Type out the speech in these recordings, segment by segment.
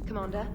Commander?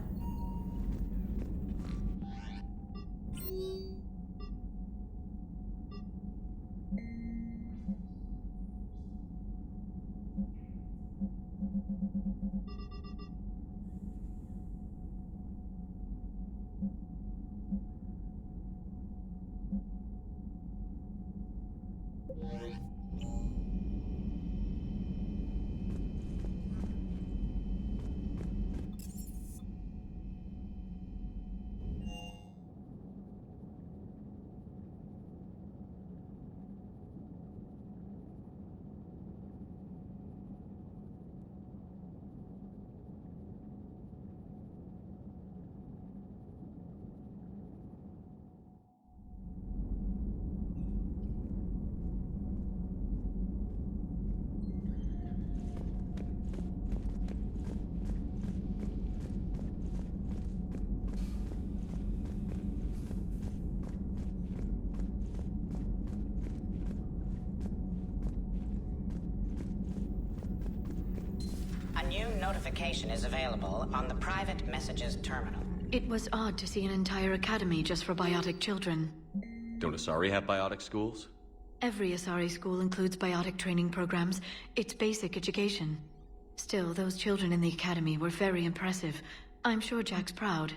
A new notification is available on the private messages terminal. It was odd to see an entire academy just for biotic children. Don't Asari have biotic schools? Every Asari school includes biotic training programs. It's basic education. Still, those children in the academy were very impressive. I'm sure Jack's proud.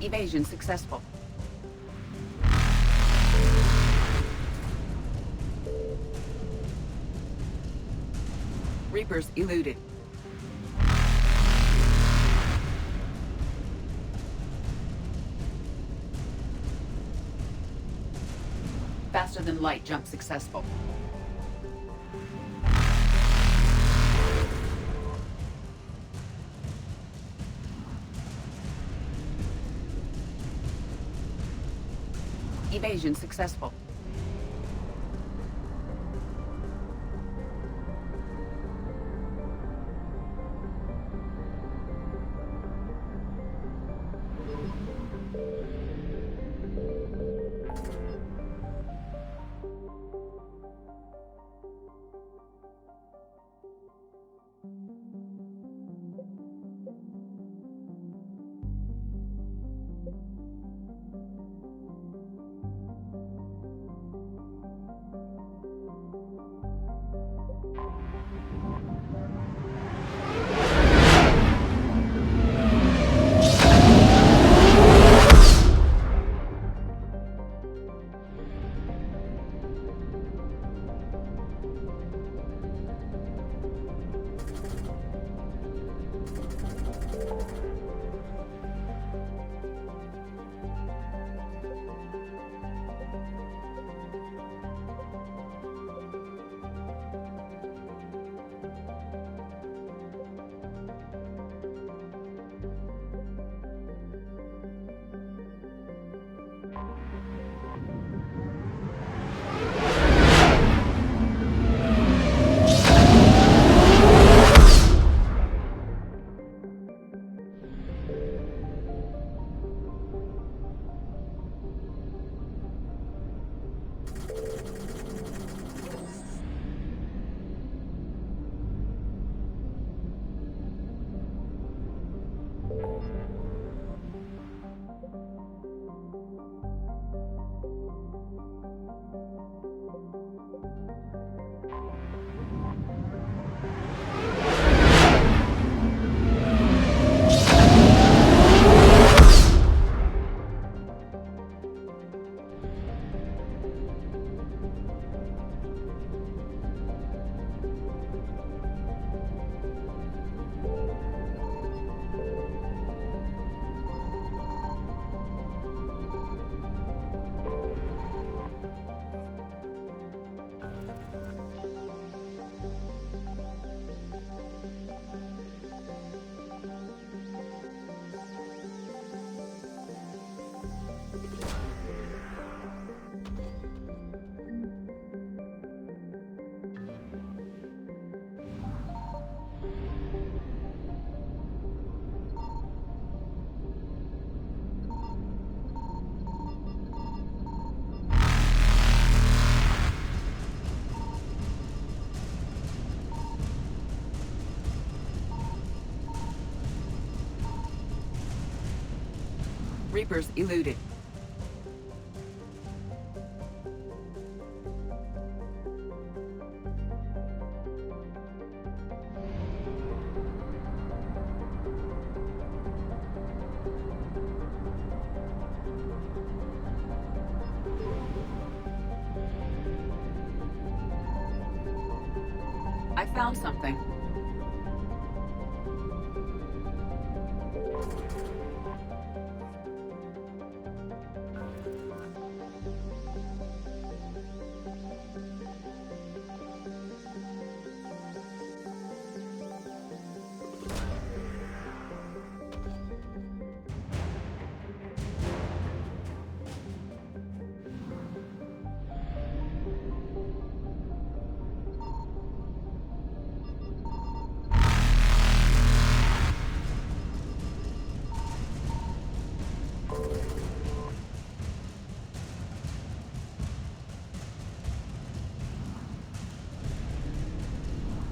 Evasion successful. Reapers eluded. Faster than light jump successful. Evasion successful. Reapers eluded. I found something.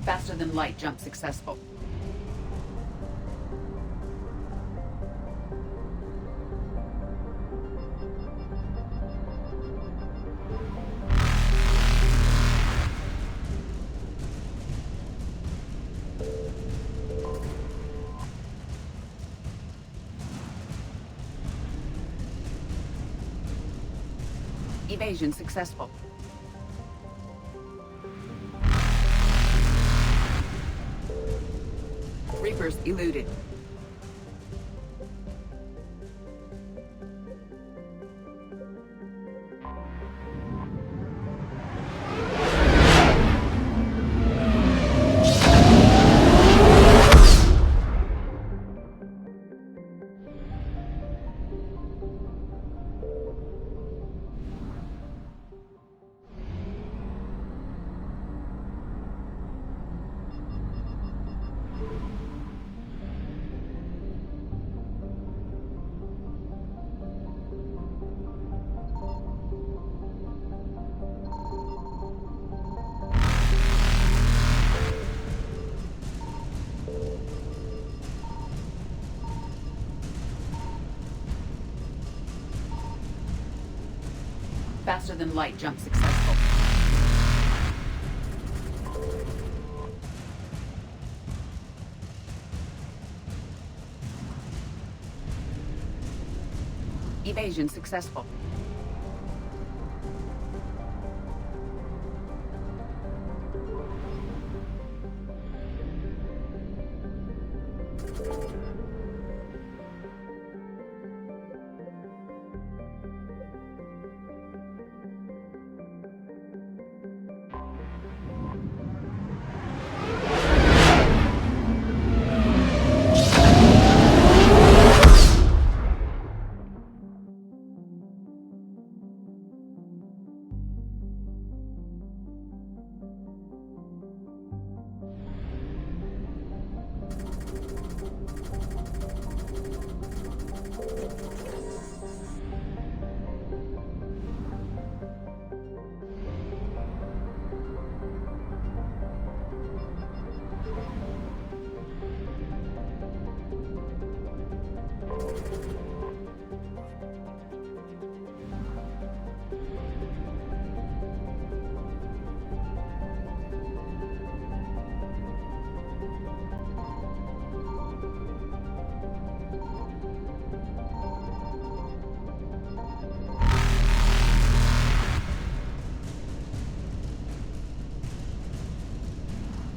Faster than light jump successful. Evasion successful. Reapers eluded. Faster than light jump successful. Evasion successful.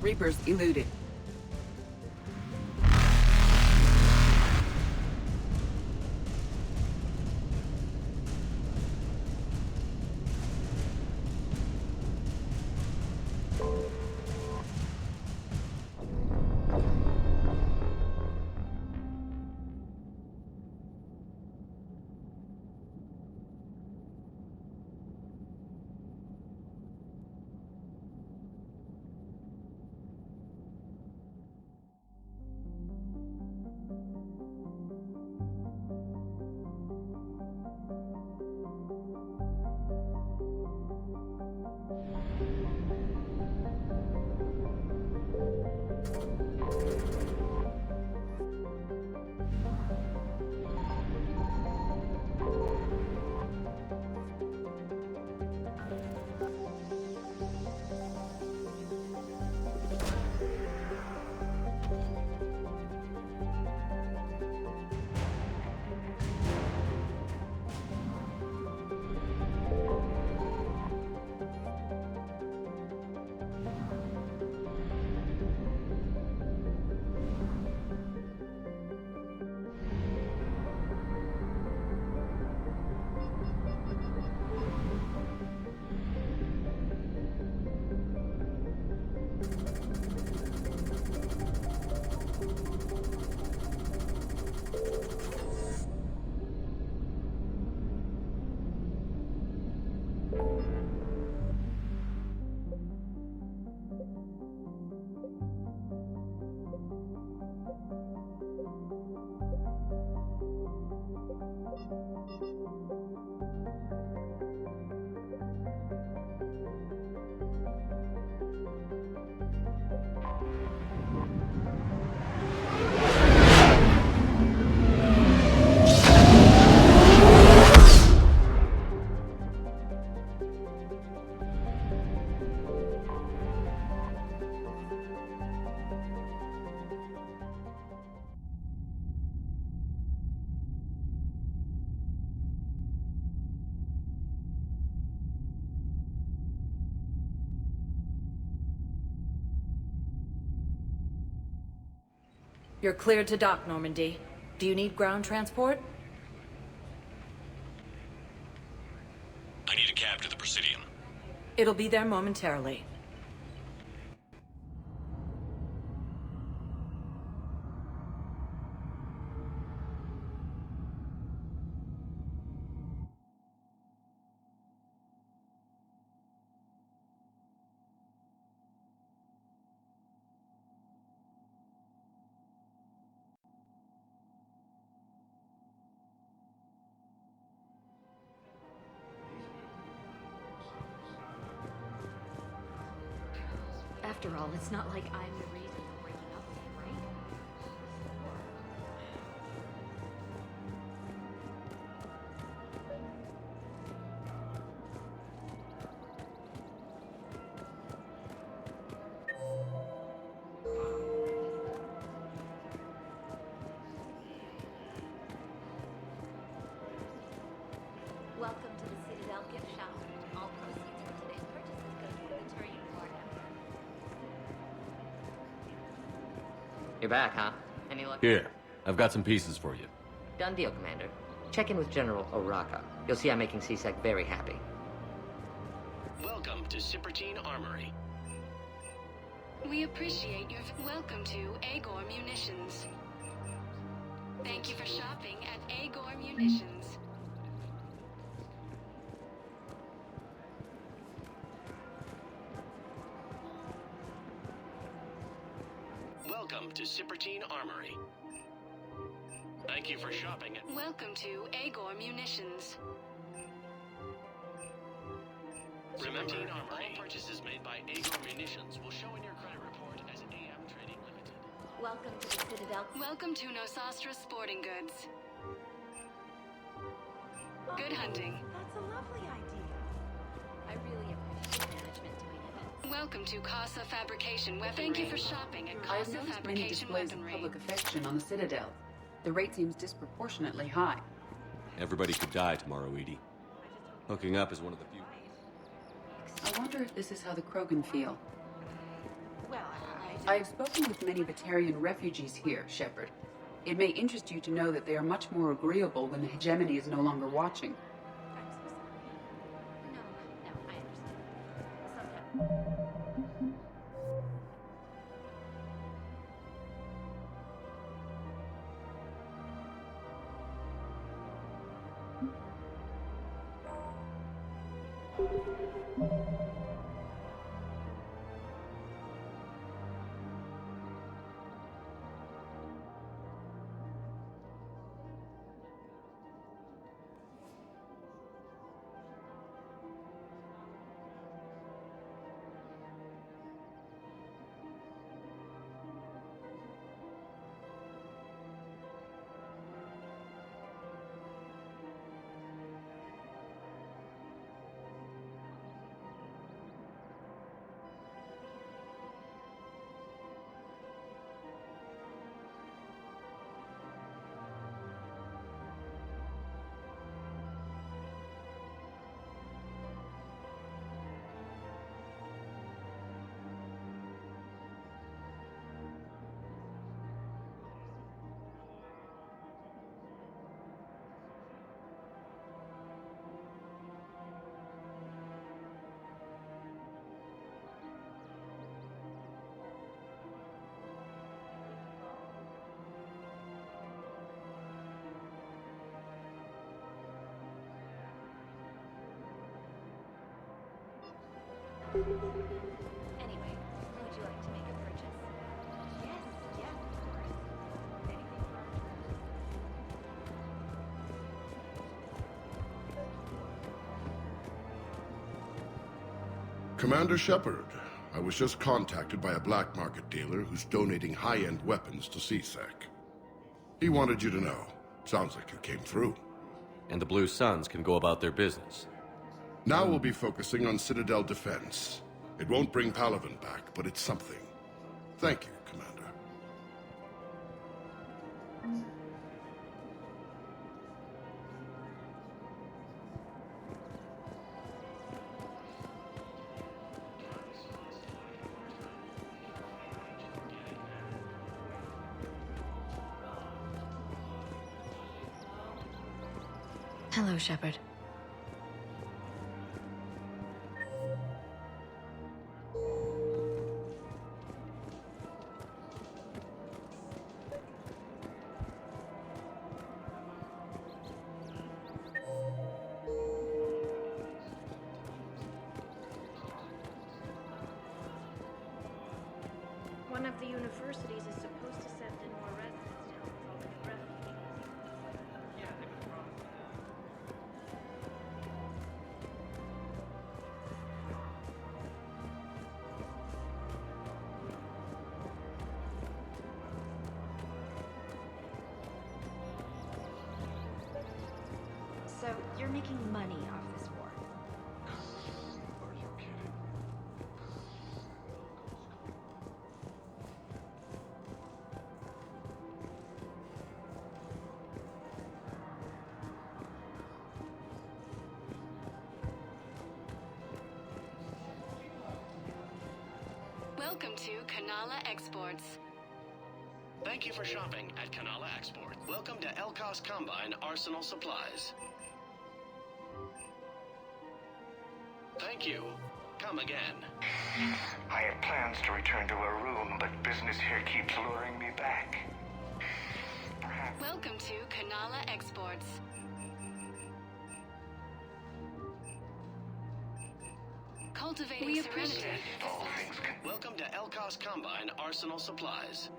Reapers eluded. You're cleared to dock, Normandy. Do you need ground transport? I need a cab to the Presidium. It'll be there momentarily. After all, it's not like I'm the reason for breaking up with you, right? Welcome to the Citadel gift shop. All proceeds from today's purchases go to the Turing program. You're back, huh? Any luck? Here, I've got some pieces for you. Done deal, Commander. Check in with General Oraka. You'll see I'm making CSEC very happy. Welcome to Cypertine Armory. We appreciate your welcome to Agor Munitions. Thank you for shopping at Agor Munitions. Welcome to Cypertine Armory. Thank you for shopping at... Welcome to Agor Munitions. Remember, all purchases made by Agor Munitions will show in your credit report as AM Trading Limited. Welcome to the Citadel. Welcome to Nosastra Sporting Goods. Good hunting. That's a lovely idea. I really appreciate management doing it. Welcome to Casa Fabrication Weaponry. Thank you for shopping at I have Casa noticed many Fabrication displays of Weaponry. public affection on the Citadel. The rate seems disproportionately high. Everybody could die tomorrow, Edie. Hooking up is one of the few... I wonder if this is how the Krogan feel. Well, I have spoken with many Batarian refugees here, Shepard. It may interest you to know that they are much more agreeable when the hegemony is no longer watching. I'm so sorry. No, I understand. Sometimes. Anyway, would you like to make a purchase? Yes, of course. Anything Commander Shepard, I was just contacted by a black market dealer who's donating high-end weapons to CSEC. He wanted you to know. Sounds like you came through. And the Blue Suns can go about their business. Now we'll be focusing on Citadel defense. It won't bring Palaven back, but it's something. Thank you, Commander. Hello, Shepard. One of the universities is supposed to send in more residents to help with all the new refugees. Yeah, they've been promised that. So, you're making money off this war? Are you kidding? Welcome to Kanala Exports. Thank you for shopping at Kanala Export. Welcome to Elkos Combine Arsenal Supplies. Thank you. Come again. I had plans to return to a room, but business here keeps luring me back. Perhaps. Welcome to Kanala Exports. Cultivating serenity. All things can. Welcome to Elkos Combine Arsenal Supplies.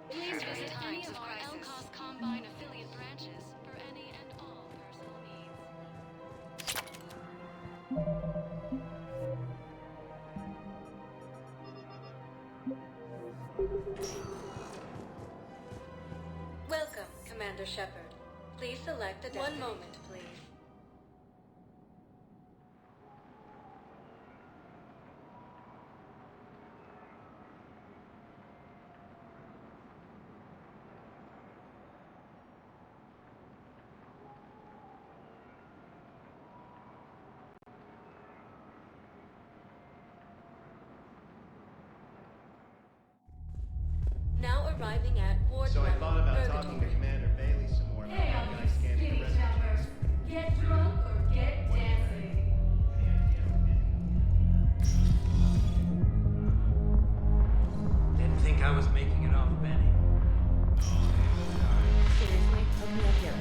Please visit any of our Elkos Combine affiliate branches for any and all personal needs. Welcome, Commander Shepard. Please select a destination. 1 moment, please. Now arriving at Ward So I Level, thought about Purgatory. talking to Commander Bailey some more about how I scanned the refugees. Get drunk or get dancing. Didn't think I was making it off Benny. Seriously? Hook me up here.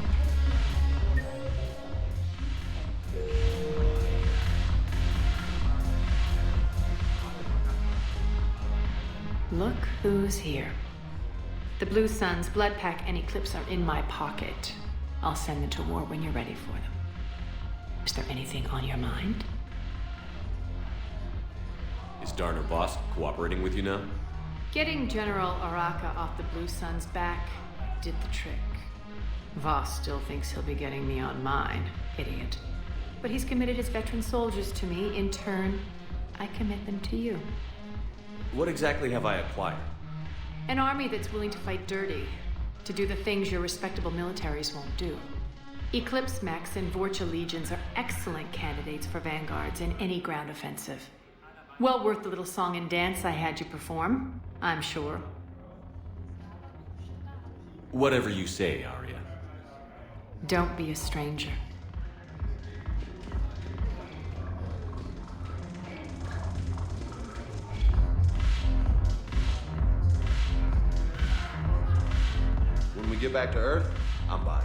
Look who's here. The Blue Suns, Blood Pack, and Eclipse are in my pocket. I'll send them to war when you're ready for them. Is there anything on your mind? Is Darner Boss cooperating with you now? Getting General Araka off the Blue Suns' back did the trick. Voss still thinks he'll be getting me on mine. Idiot. But he's committed his veteran soldiers to me. In turn, I commit them to you. What exactly have I acquired? An army that's willing to fight dirty, to do the things your respectable militaries won't do. Eclipse Mechs and Vorcha Legions are excellent candidates for vanguards in any ground offensive. Well worth the little song and dance I had you perform, I'm sure. Whatever you say, Arya. Don't be a stranger. When we get back to Earth, I'm buying.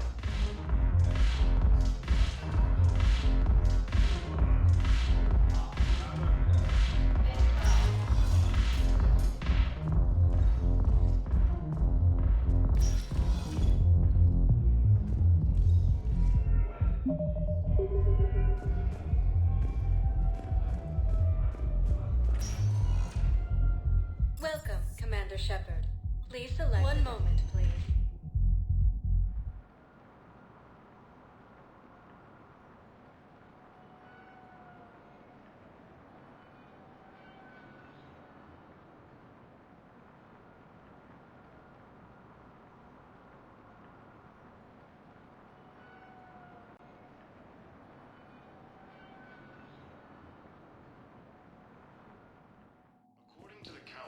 Welcome, Commander Shepard. Please select 1 moment, please.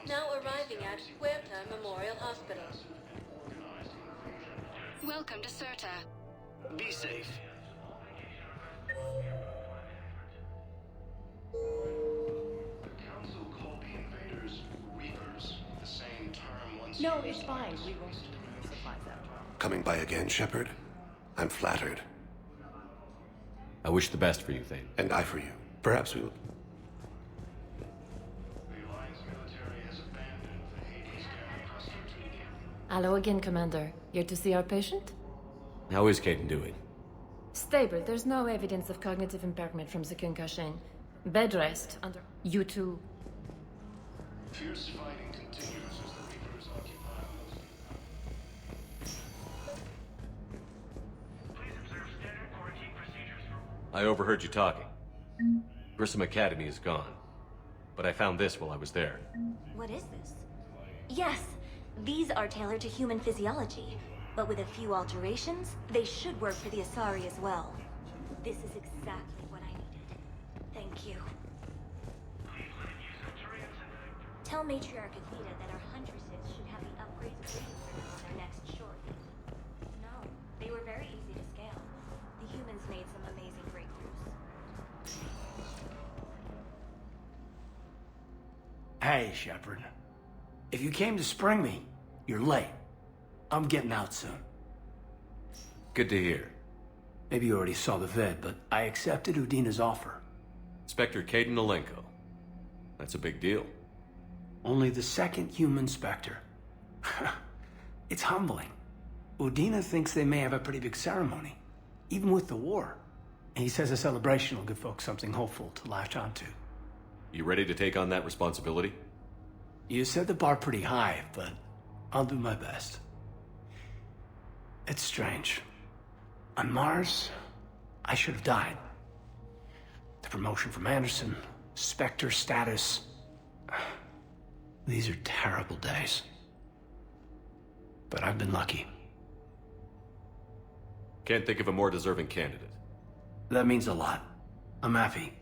Now arriving at Huerta Memorial Hospital. Welcome to Serta. Be safe. The Council called the invaders Reapers, the same term once No, used it's by fine. the We won't disgraced need your supplies after all. Coming by again, Shepard? I'm flattered. I wish the best for you, Thane. And I for you. Perhaps we'll... The Alliance military has abandoned the Hades Gamma cluster treaty. Hello again, Commander. Here to see our patient? How is Caden doing? Stable. There's no evidence of cognitive impairment from the concussion. Bed rest under... You too. Fierce fighting continues as the Reapers occupy most. Please observe standard quarantine procedures for... I overheard you talking. Grissom Academy is gone. But I found this while I was there. What is this? Yes, these are tailored to human physiology, but with a few alterations, they should work for the Asari as well. This is exactly what I needed. Thank you. Tell Matriarch Athena that our huntresses should have the upgrades waiting for them on their next shortly. No, they were very easy to scale. The humans made some amazing breakthroughs. Hey, Shepard. If you came to spring me, you're late. I'm getting out soon. Good to hear. Maybe you already saw the vid, but I accepted Udina's offer. Inspector Caden Alenko. That's a big deal. Only the second human Spectre. It's humbling. Udina thinks they may have a pretty big ceremony, even with the war. And he says a celebration will give folks something hopeful to latch onto. You ready to take on that responsibility? You set the bar pretty high, but I'll do my best. It's strange. On Mars, I should have died. The promotion from Anderson, Spectre status. These are terrible days. But I've been lucky. Can't think of a more deserving candidate. That means a lot. I'm happy.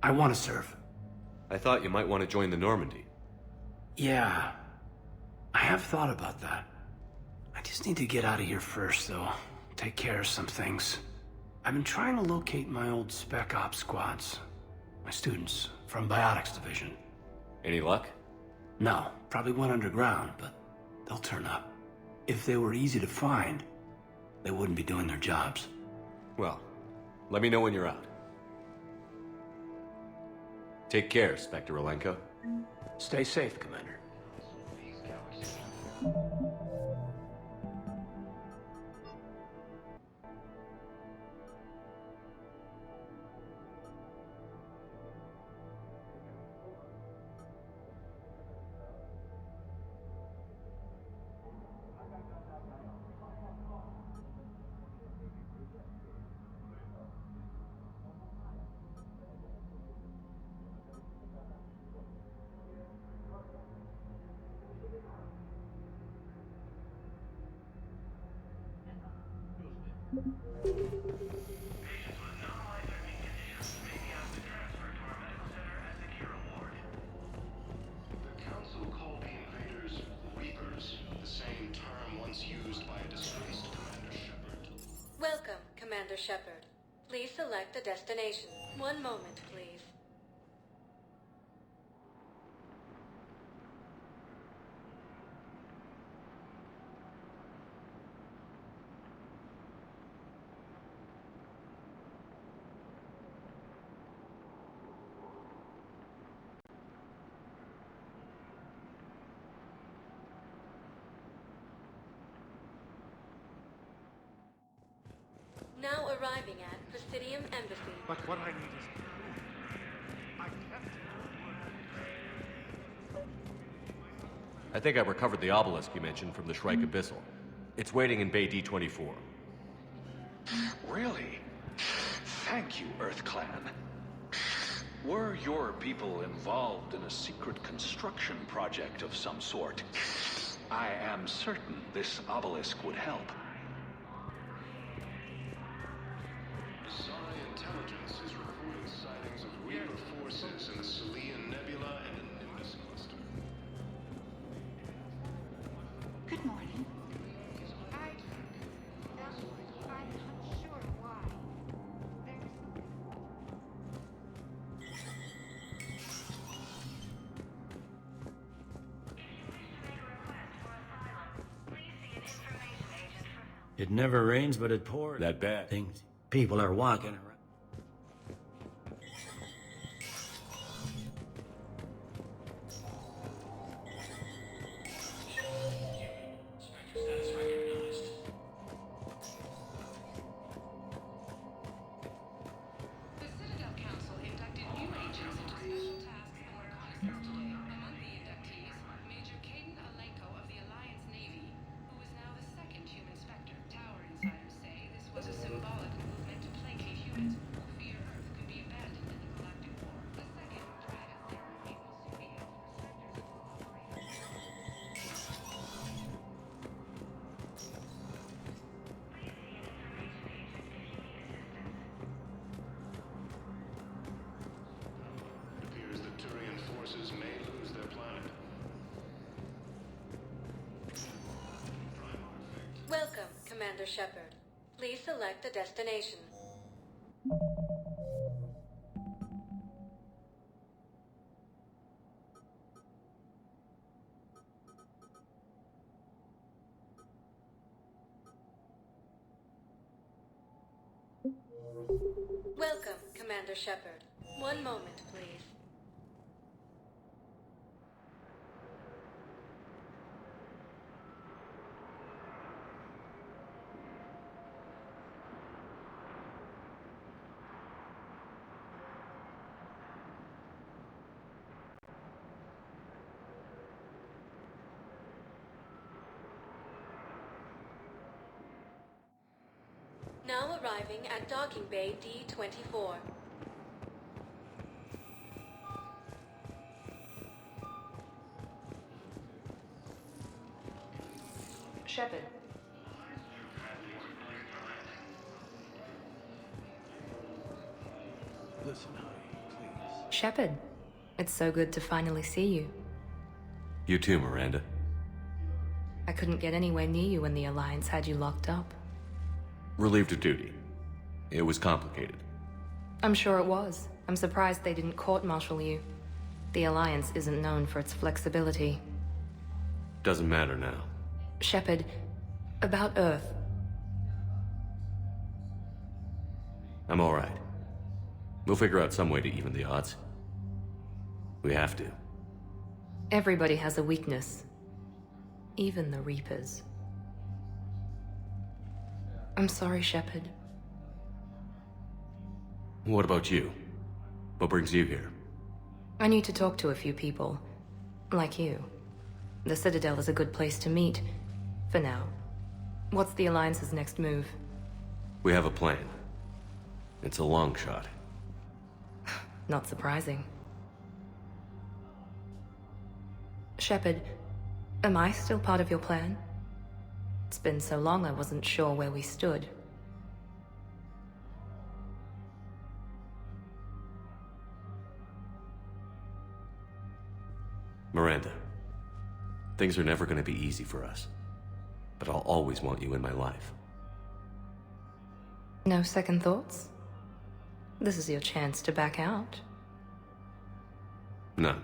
I want to serve. I thought you might want to join the Normandy. Yeah. I have thought about that. I just need to get out of here first, though. Take care of some things. I've been trying to locate my old Spec Ops squads. My students from Biotics Division. Any luck? No, probably went underground, but they'll turn up. If they were easy to find, they wouldn't be doing their jobs. Well, let me know when you're out. Take care, Spectre Alenko. Stay safe, Commander. The Council called the invaders Reapers, the same term once used by a disgraced Commander Shepard. Welcome, Commander Shepard. Please select a destination. One moment, please. Now arriving at Presidium Embassy. But what I need is I kept I think I recovered the obelisk you mentioned from the Shrike Abyssal. It's waiting in Bay D-24. Really? Thank you, Earth Clan. Were your people involved in a secret construction project of some sort, I am certain this obelisk would help. Asari intelligence is reporting sightings of Reaper forces in the Selian Nebula and the Nimbus cluster. Good morning. It never rains, but it pours. That bad? Things. People are walking around. Welcome, Commander Shepard. Please select a destination. Welcome, Commander Shepard. One moment, please. Now arriving at docking bay D-24. Shepard. Listen, honey, please. Shepard, it's so good to finally see you. You too, Miranda. I couldn't get anywhere near you when the Alliance had you locked up. Relieved of duty. It was complicated. I'm sure it was. I'm surprised they didn't court-martial you. The Alliance isn't known for its flexibility. Doesn't matter now. Shepard, about Earth. I'm all right. We'll figure out some way to even the odds. We have to. Everybody has a weakness. Even the Reapers. I'm sorry, Shepard. What about you? What brings you here? I need to talk to a few people. Like you. The Citadel is a good place to meet. For now. What's the Alliance's next move? We have a plan. It's a long shot. Not surprising. Shepard, am I still part of your plan? It's been so long I wasn't sure where we stood. Miranda, things are never going to be easy for us. But I'll always want you in my life. No second thoughts? This is your chance to back out. No.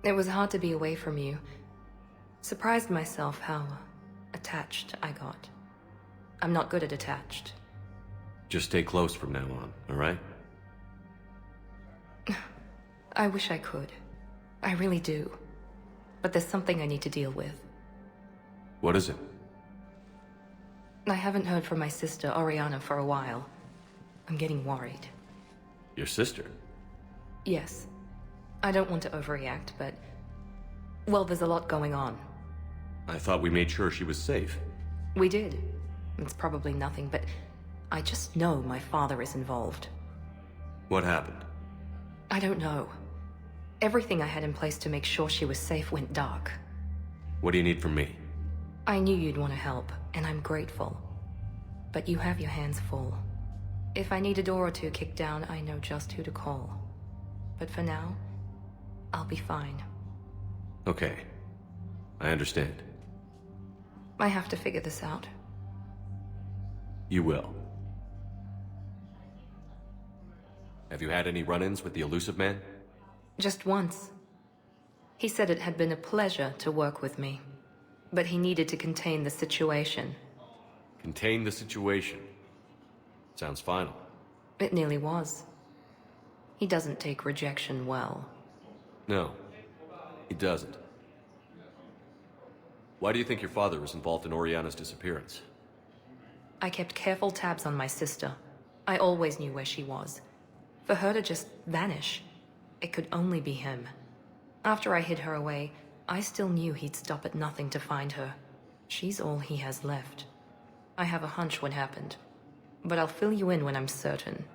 It was hard to be away from you. Surprised myself how attached I got. I'm not good at attached. Just stay close from now on, all right? I wish I could. I really do. But there's something I need to deal with. What is it? I haven't heard from my sister, Oriana, for a while. I'm getting worried. Your sister? Yes. I don't want to overreact, but... well, there's a lot going on. I thought we made sure she was safe. We did. It's probably nothing, but... I just know my father is involved. What happened? I don't know. Everything I had in place to make sure she was safe went dark. What do you need from me? I knew you'd want to help, and I'm grateful. But you have your hands full. If I need a door or two kicked down, I know just who to call. But for now, I'll be fine. Okay. I understand. I have to figure this out. You will. Have you had any run-ins with the Elusive Man? Just once. He said it had been a pleasure to work with me, but he needed to contain the situation. Contain the situation. Sounds final. It nearly was. He doesn't take rejection well. No, he doesn't. Why do you think your father was involved in Oriana's disappearance? I kept careful tabs on my sister. I always knew where she was. For her to just vanish, it could only be him. After I hid her away, I still knew he'd stop at nothing to find her. She's all he has left. I have a hunch what happened, but I'll fill you in when I'm certain.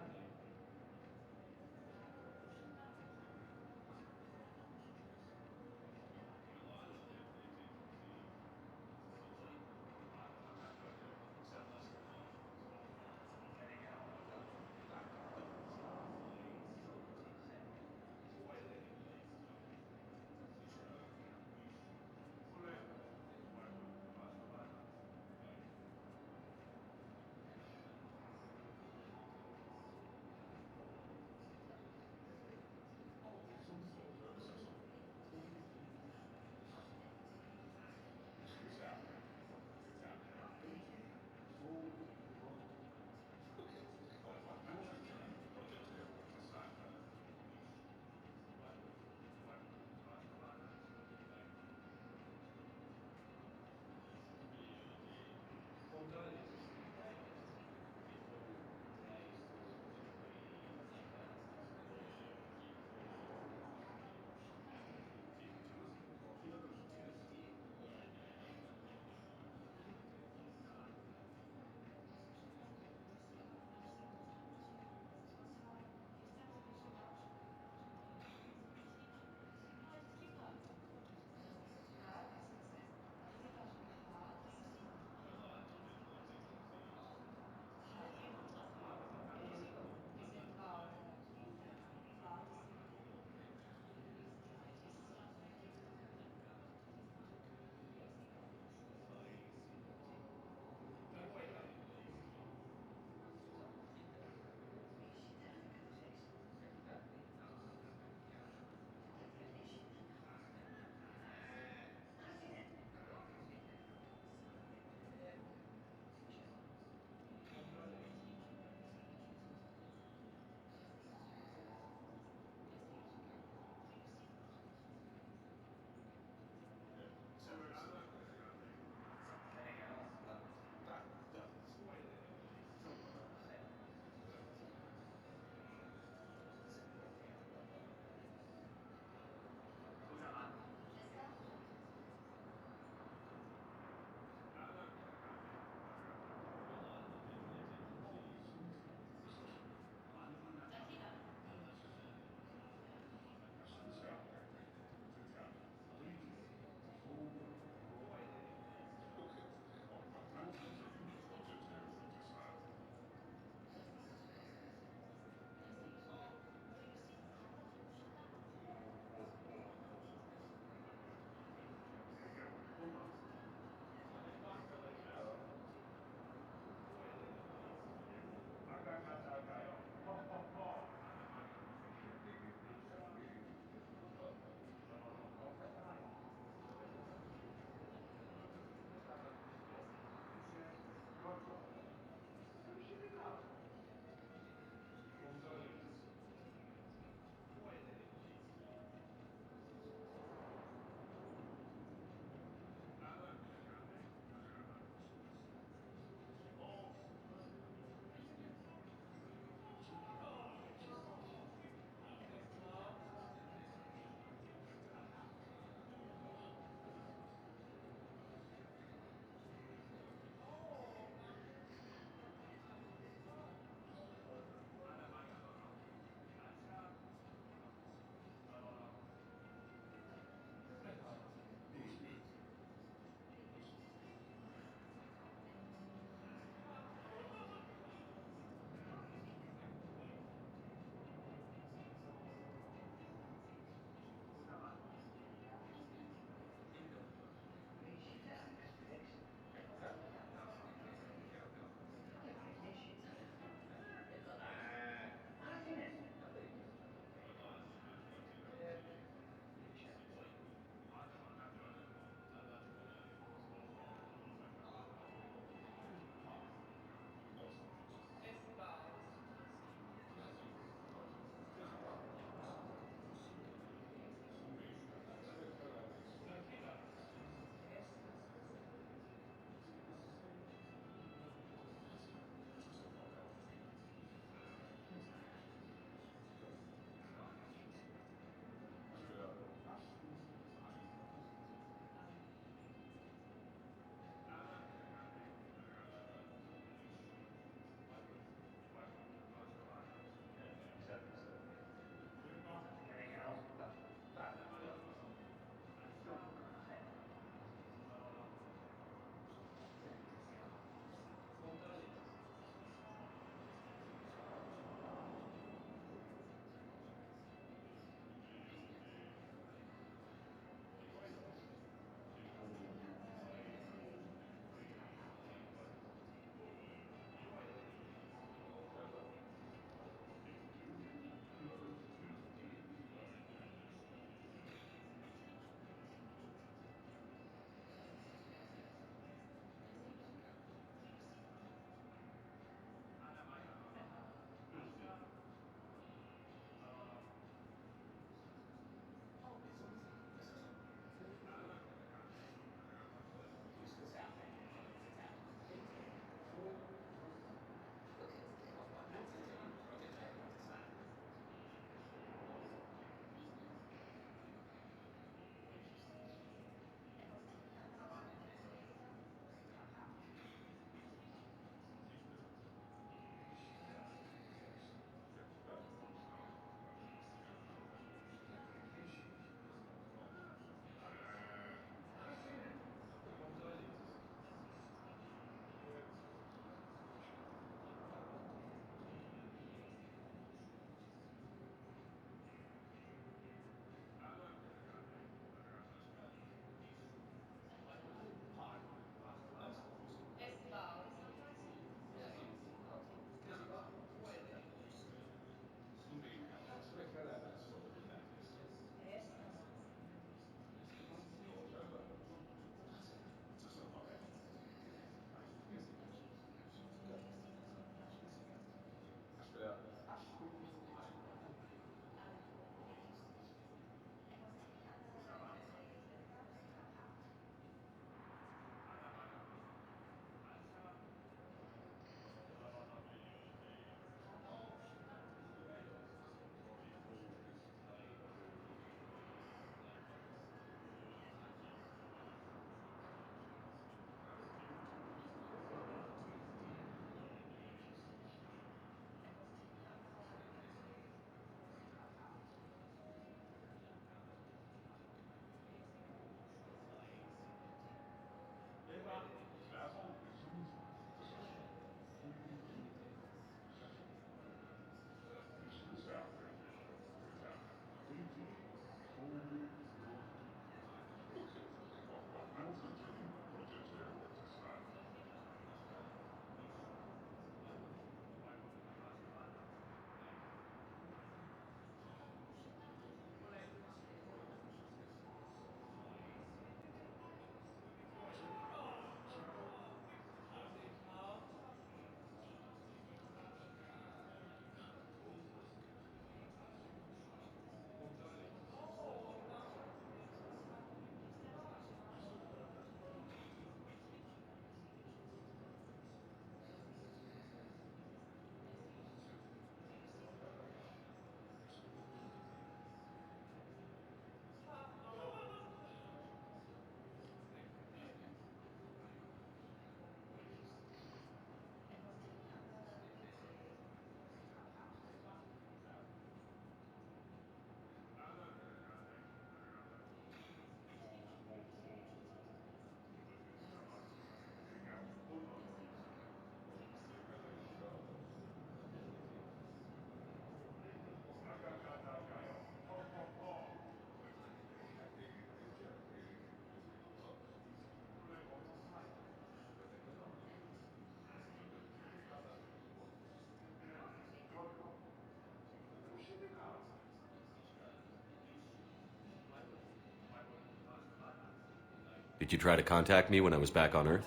Did you try to contact me when I was back on Earth?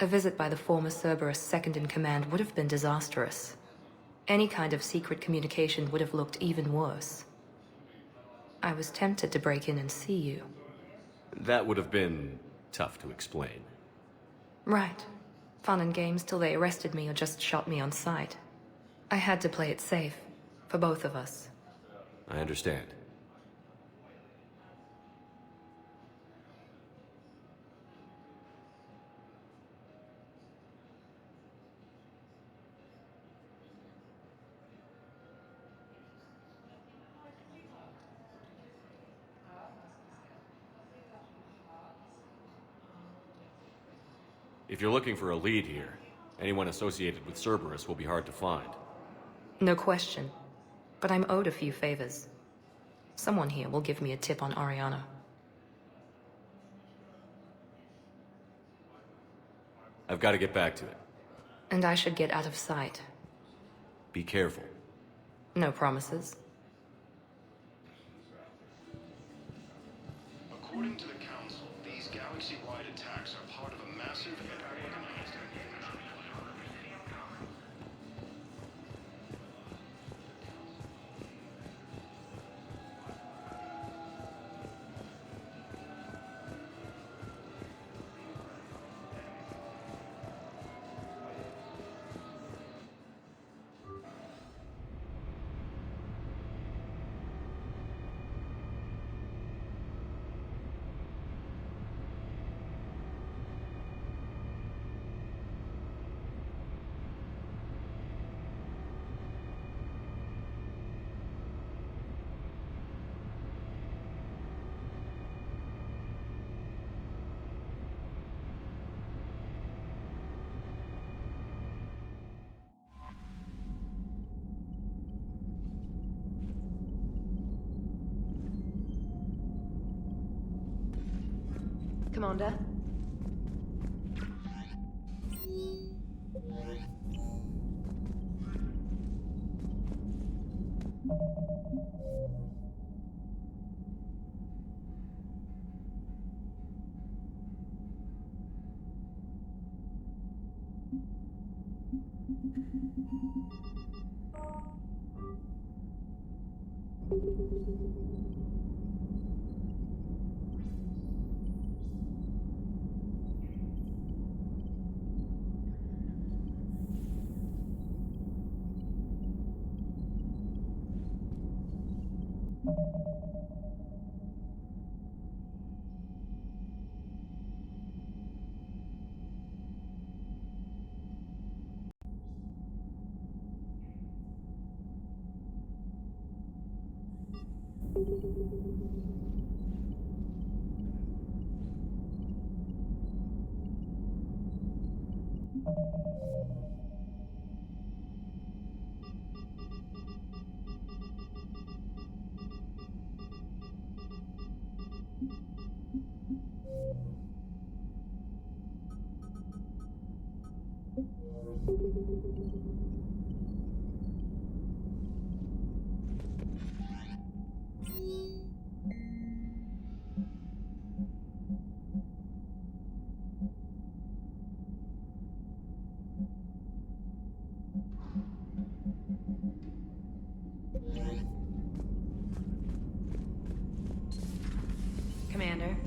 A visit by the former Cerberus second-in-command would have been disastrous. Any kind of secret communication would have looked even worse. I was tempted to break in and see you. That would have been tough to explain. Right. Fun and games till they arrested me or just shot me on sight. I had to play it safe, for both of us. I understand. If you're looking for a lead here, anyone associated with Cerberus will be hard to find. No question. But I'm owed a few favors. Someone here will give me a tip on Ariana. I've got to get back to it. And I should get out of sight. Be careful. No promises. According to the Council, these galaxy-wide attacks are part of a massive and organized. Commander? Commander?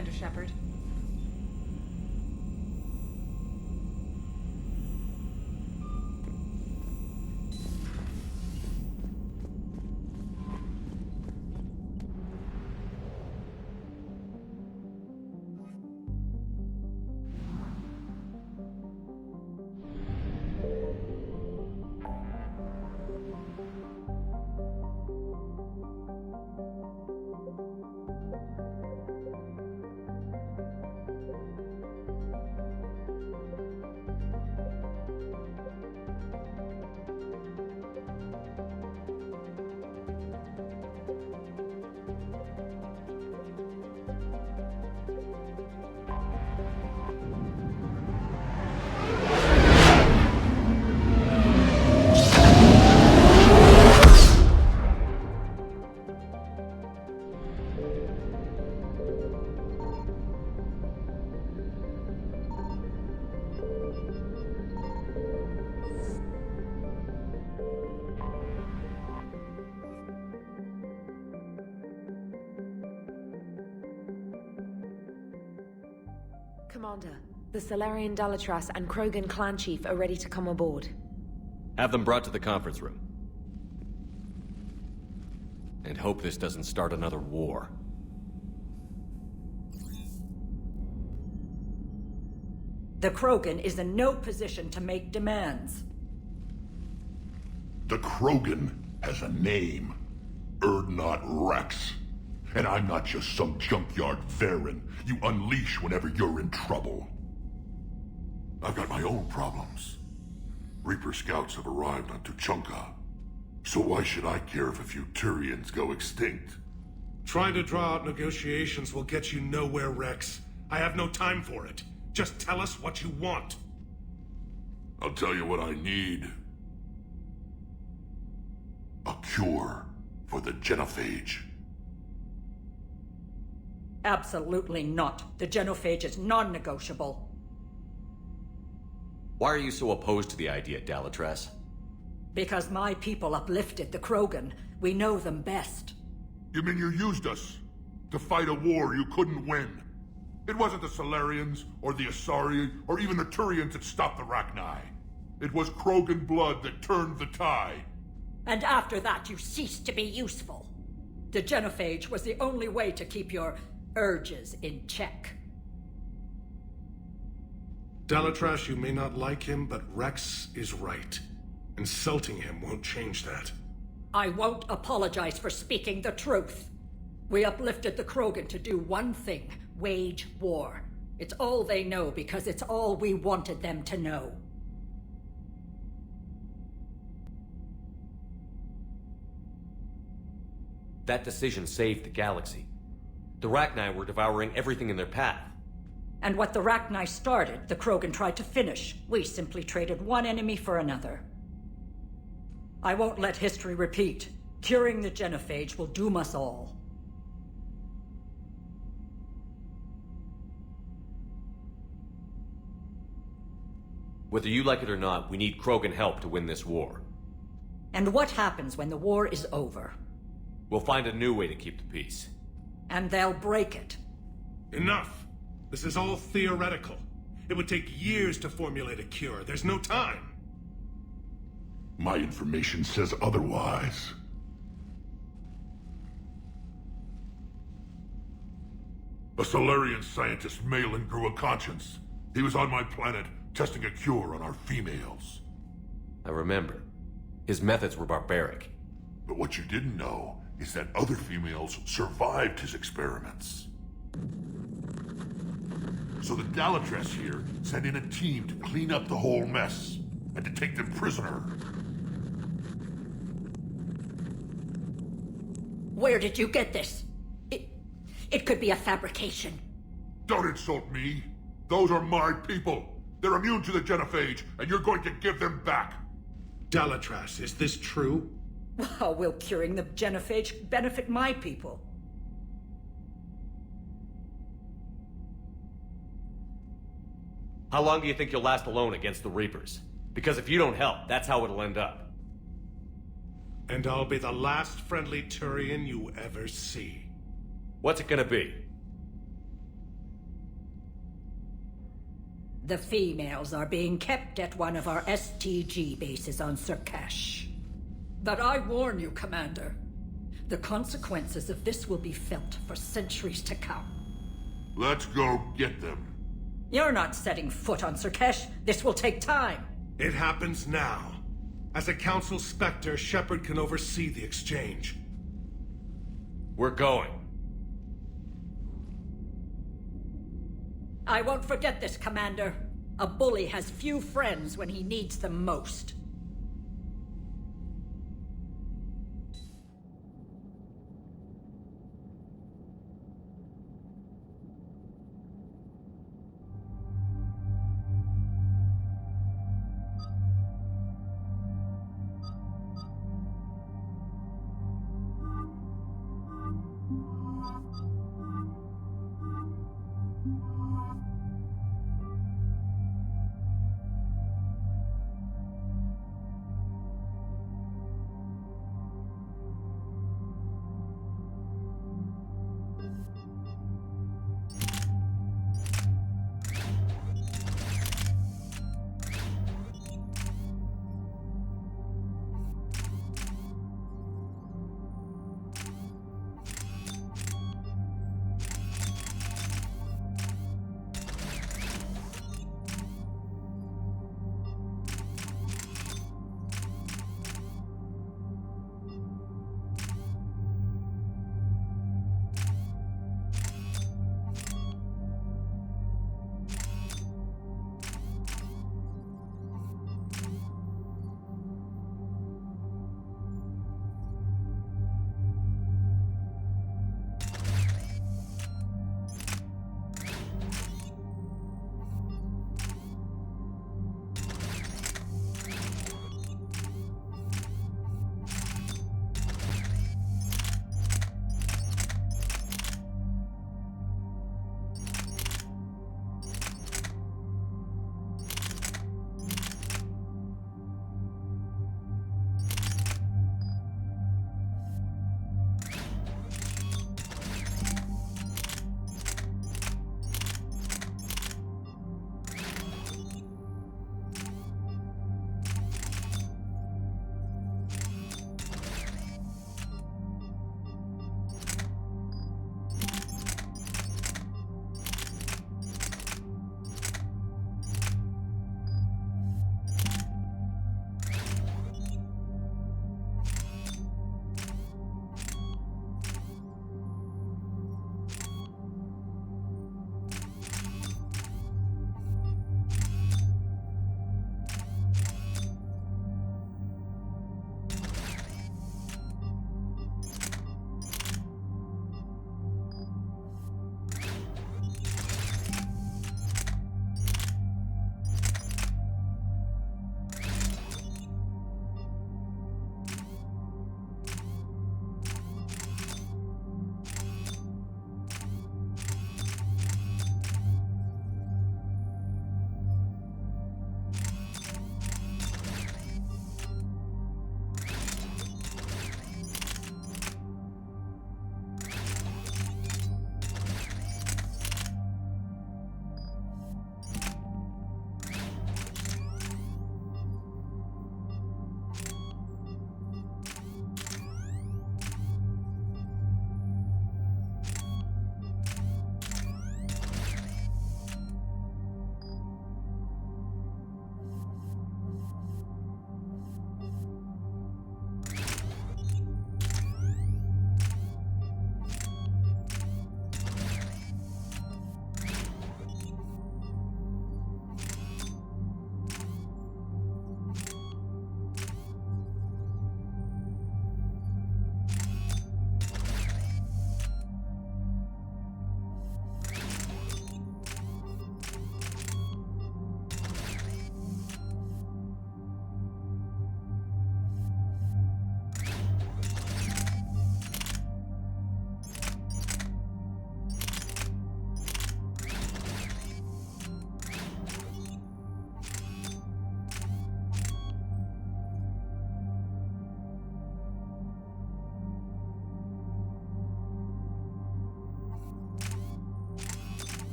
Commander Shepard. Commander, the Solarian Dalatras and Krogan clan chief are ready to come aboard. Have them brought to the conference room. And hope this doesn't start another war. The Krogan is in no position to make demands. The Krogan has a name. Urdnot Rex. And I'm not just some junkyard Varen you unleash whenever you're in trouble. I've got my own problems. Reaper scouts have arrived on Tuchanka. So why should I care if a few Turians go extinct? Trying to draw out negotiations will get you nowhere, Rex. I have no time for it. Just tell us what you want. I'll tell you what I need. A cure for the genophage. Absolutely not. The genophage is non-negotiable. Why are you so opposed to the idea, Dalatras? Because my people uplifted the Krogan. We know them best. You mean you used us to fight a war you couldn't win? It wasn't the Solarians, or the Asari, or even the Turians that stopped the Rachni. It was Krogan blood that turned the tide. And after that, you ceased to be useful. The genophage was the only way to keep your urges in check. Dalatras, you may not like him, but Rex is right. Insulting him won't change that. I won't apologize for speaking the truth. We uplifted the Krogan to do one thing: wage war. It's all they know because it's all we wanted them to know. That decision saved the galaxy. The Rachni were devouring everything in their path. And what the Rachni started, the Krogan tried to finish. We simply traded one enemy for another. I won't let history repeat. Curing the genophage will doom us all. Whether you like it or not, we need Krogan help to win this war. And what happens when the war is over? We'll find a new way to keep the peace. And they'll break it. Enough! This is all theoretical. It would take years to formulate a cure. There's no time. My information says otherwise. A Solarian scientist, Malin, grew a conscience. He was on my planet, testing a cure on our females. I remember. His methods were barbaric. But what you didn't know is that other females survived his experiments. So the Dalatras here sent in a team to clean up the whole mess, and to take them prisoner. Where did you get this? It could be a fabrication. Don't insult me. Those are my people. They're immune to the genophage, and you're going to give them back. Dalatras, is this true? How will curing the genophage benefit my people? How long do you think you'll last alone against the Reapers? Because if you don't help, that's how it'll end up. And I'll be the last friendly Turian you ever see. What's it gonna be? The females are being kept at one of our STG bases on Surkash. But I warn you, Commander. The consequences of this will be felt for centuries to come. Let's go get them. You're not setting foot on Surkash. This will take time. It happens now. As a Council Spectre, Shepard can oversee the exchange. We're going. I won't forget this, Commander. A bully has few friends when he needs them most.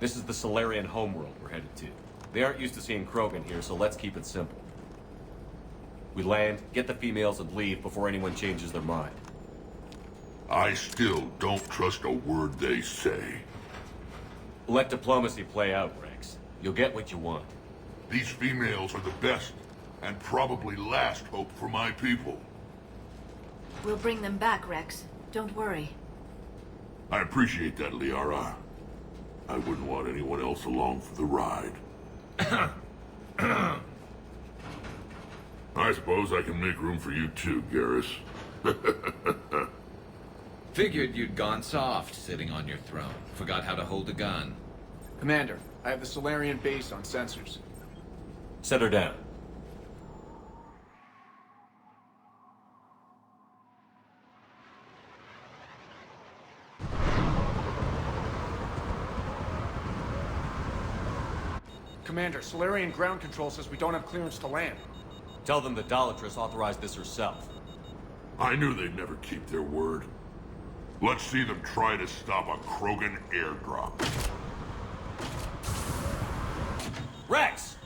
This is the Solarian homeworld we're headed to. They aren't used to seeing Krogan here, so let's keep it simple. We land, get the females, and leave before anyone changes their mind. I still don't trust a word they say. Let diplomacy play out, Rex. You'll get what you want. These females are the best, and probably last hope for my people. We'll bring them back, Rex. Don't worry. I appreciate that, Liara. I wouldn't want anyone else along for the ride. I suppose I can make room for you too, Garrus. Figured you'd gone soft, sitting on your throne. Forgot how to hold a gun. Commander, I have the Solarian base on sensors. Set her down. Commander, Solarian ground control says we don't have clearance to land. Tell them the Dalatrass authorized this herself. I knew they'd never keep their word. Let's see them try to stop a Krogan airdrop. Rex!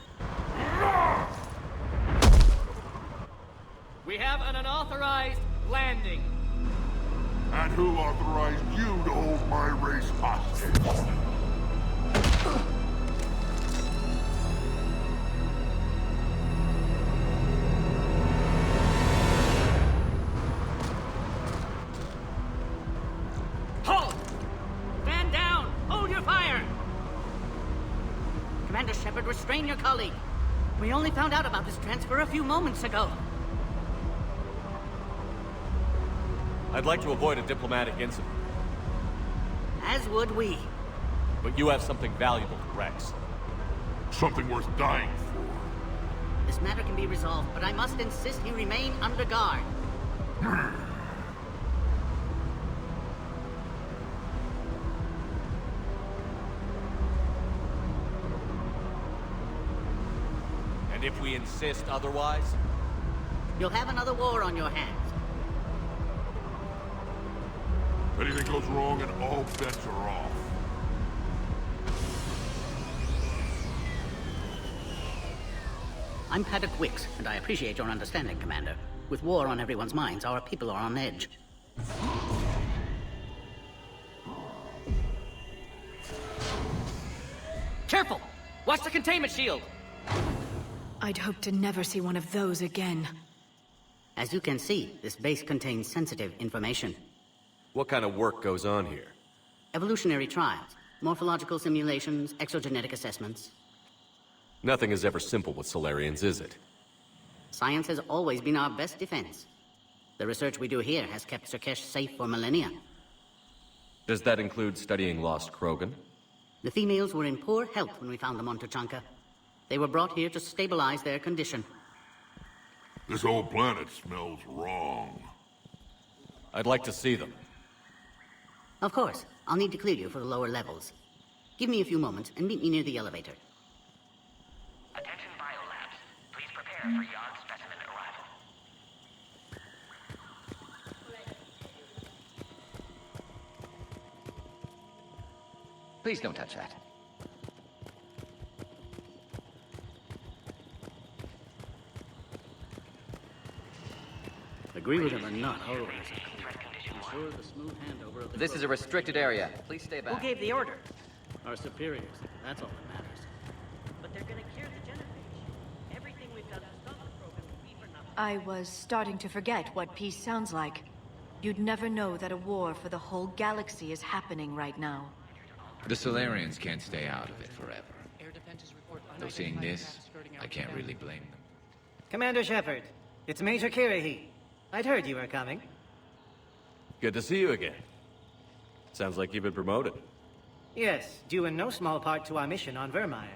We have an unauthorized landing. And who authorized you to hold my race hostage? Halt! Stand down! Hold your fire! Commander Shepard, restrain your colleague. We only found out about this transfer a few moments ago. I'd like to avoid a diplomatic incident. As would we. But you have something valuable to Rex. Something worth dying for. This matter can be resolved, but I must insist he remain under guard. And if we insist otherwise? You'll have another war on your hands. Anything goes wrong and all bets are off. I'm Paddock Wicks, and I appreciate your understanding, Commander. With war on everyone's minds, our people are on edge. Careful! Watch the containment shield! I'd hope to never see one of those again. As you can see, this base contains sensitive information. What kind of work goes on here? Evolutionary trials, morphological simulations, exogenetic assessments. Nothing is ever simple with Solarians, is it? Science has always been our best defense. The research we do here has kept Surkesh safe for millennia. Does that include studying lost Krogan? The females were in poor health when we found them on Tuchanka. They were brought here to stabilize their condition. This whole planet smells wrong. I'd like to see them. Of course. I'll need to clear you for the lower levels. Give me a few moments and meet me near the elevator. Attention biolabs. Please prepare for yard specimen arrival. Please don't touch that. Agree with him or not, ensure the smooth handover of the This is a restricted area. Please stay back. Who gave the order? Our superiors. That's all that matters. But they're gonna cure the genophage. Everything we've done to stop the program will be for nothing. I was starting to forget what peace sounds like. You'd never know that a war for the whole galaxy is happening right now. The Solarians can't stay out of it forever. Though seeing this, I can't really blame them. Commander Shepard, it's Major Kirahi. I'd heard you were coming. Good to see you again. Sounds like you've been promoted. Yes, due in no small part to our mission on Vermeer.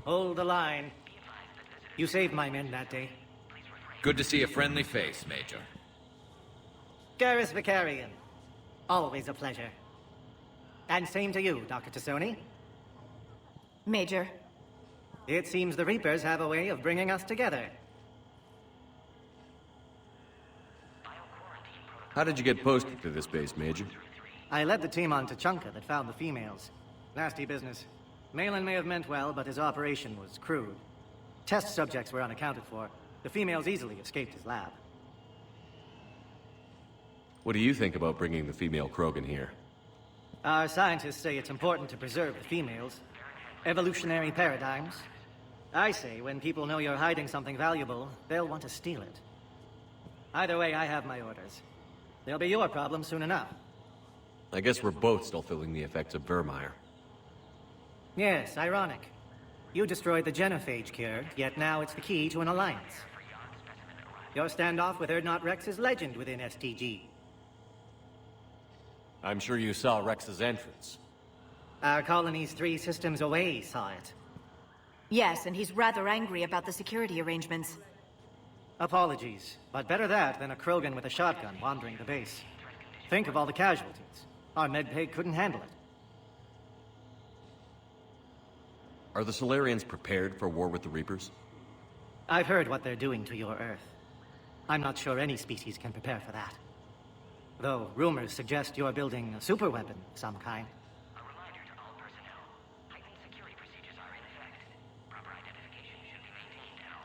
Hold the line. You saved my men that day. Good to see a friendly face, Major. Garrus Vicarian. Always a pleasure. And same to you, Dr. Tassoni. Major. It seems the Reapers have a way of bringing us together. How did you get posted to this base, Major? I led the team on Tuchanka that found the females. Nasty business. Malin may have meant well, but his operation was crude. Test subjects were unaccounted for. The females easily escaped his lab. What do you think about bringing the female Krogan here? Our scientists say it's important to preserve the females. Evolutionary paradigms. I say when people know you're hiding something valuable, they'll want to steal it. Either way, I have my orders. They'll be your problem soon enough. I guess we're both still feeling the effects of Vermeer. Yes, ironic. You destroyed the genophage cure, yet now it's the key to an alliance. Your standoff with Urdnot Rex is legend within STG. I'm sure you saw Rex's entrance. Our colony's 3 systems away saw it. Yes, and he's rather angry about the security arrangements. Apologies, but better that than a Krogan with a shotgun wandering the base. Think of all the casualties. Our medbay couldn't handle it. Are the Solarians prepared for war with the Reapers? I've heard what they're doing to your Earth. I'm not sure any species can prepare for that. Though rumors suggest you're building a superweapon of some kind.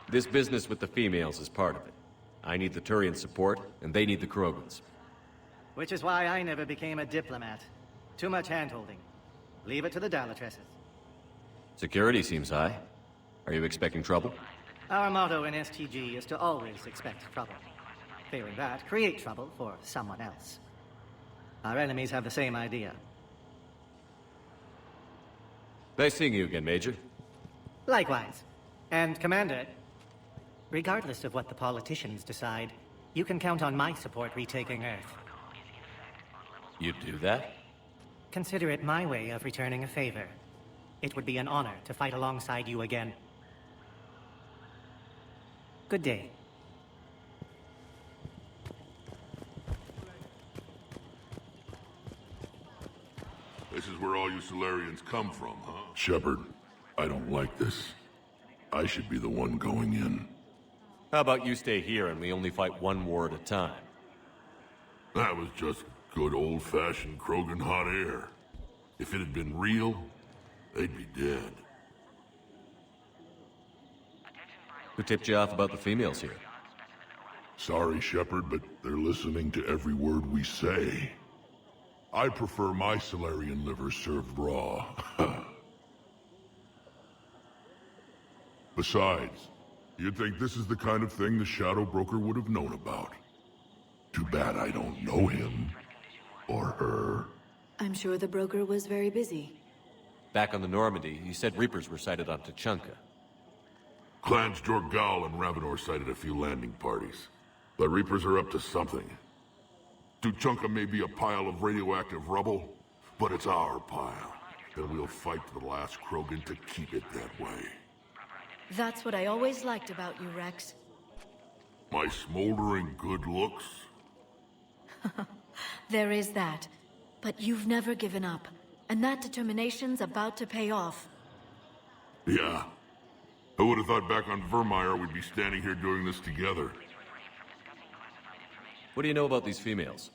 This business with the females is part of it. I need the Turian support, and they need the Krogans. Which is why I never became a diplomat. Too much hand-holding. Leave it to the Dalatresses. Security seems high. Are you expecting trouble? Our motto in STG is to always expect trouble. Failing that, create trouble for someone else. Our enemies have the same idea. Nice seeing you again, Major. Likewise. And Commander, regardless of what the politicians decide, you can count on my support retaking Earth. You'd do that? Consider it my way of returning a favor. It would be an honor to fight alongside you again. Good day. This is where all you Solarians come from, huh? Shepard, I don't like this. I should be the one going in. How about you stay here and we only fight one war at a time? That was just good old-fashioned Krogan hot air. If it had been real, they'd be dead. Who tipped you off about the females here? Sorry, Shepard, but they're listening to every word we say. I prefer my Solarian liver served raw. Besides, you'd think this is the kind of thing the Shadow Broker would have known about. Too bad I don't know him. Or her. I'm sure the broker was very busy. Back on the Normandy, he said Reapers were sighted on Tuchanka. Clans Jorgal and Ravenor sighted a few landing parties. The Reapers are up to something. Tuchanka may be a pile of radioactive rubble, but it's our pile. And we'll fight to the last Krogan to keep it that way. That's what I always liked about you, Rex. My smoldering good looks? There is that. But you've never given up. And that determination's about to pay off. Yeah. I would have thought back on Vermeer we'd be standing here doing this together. What do you know about these females?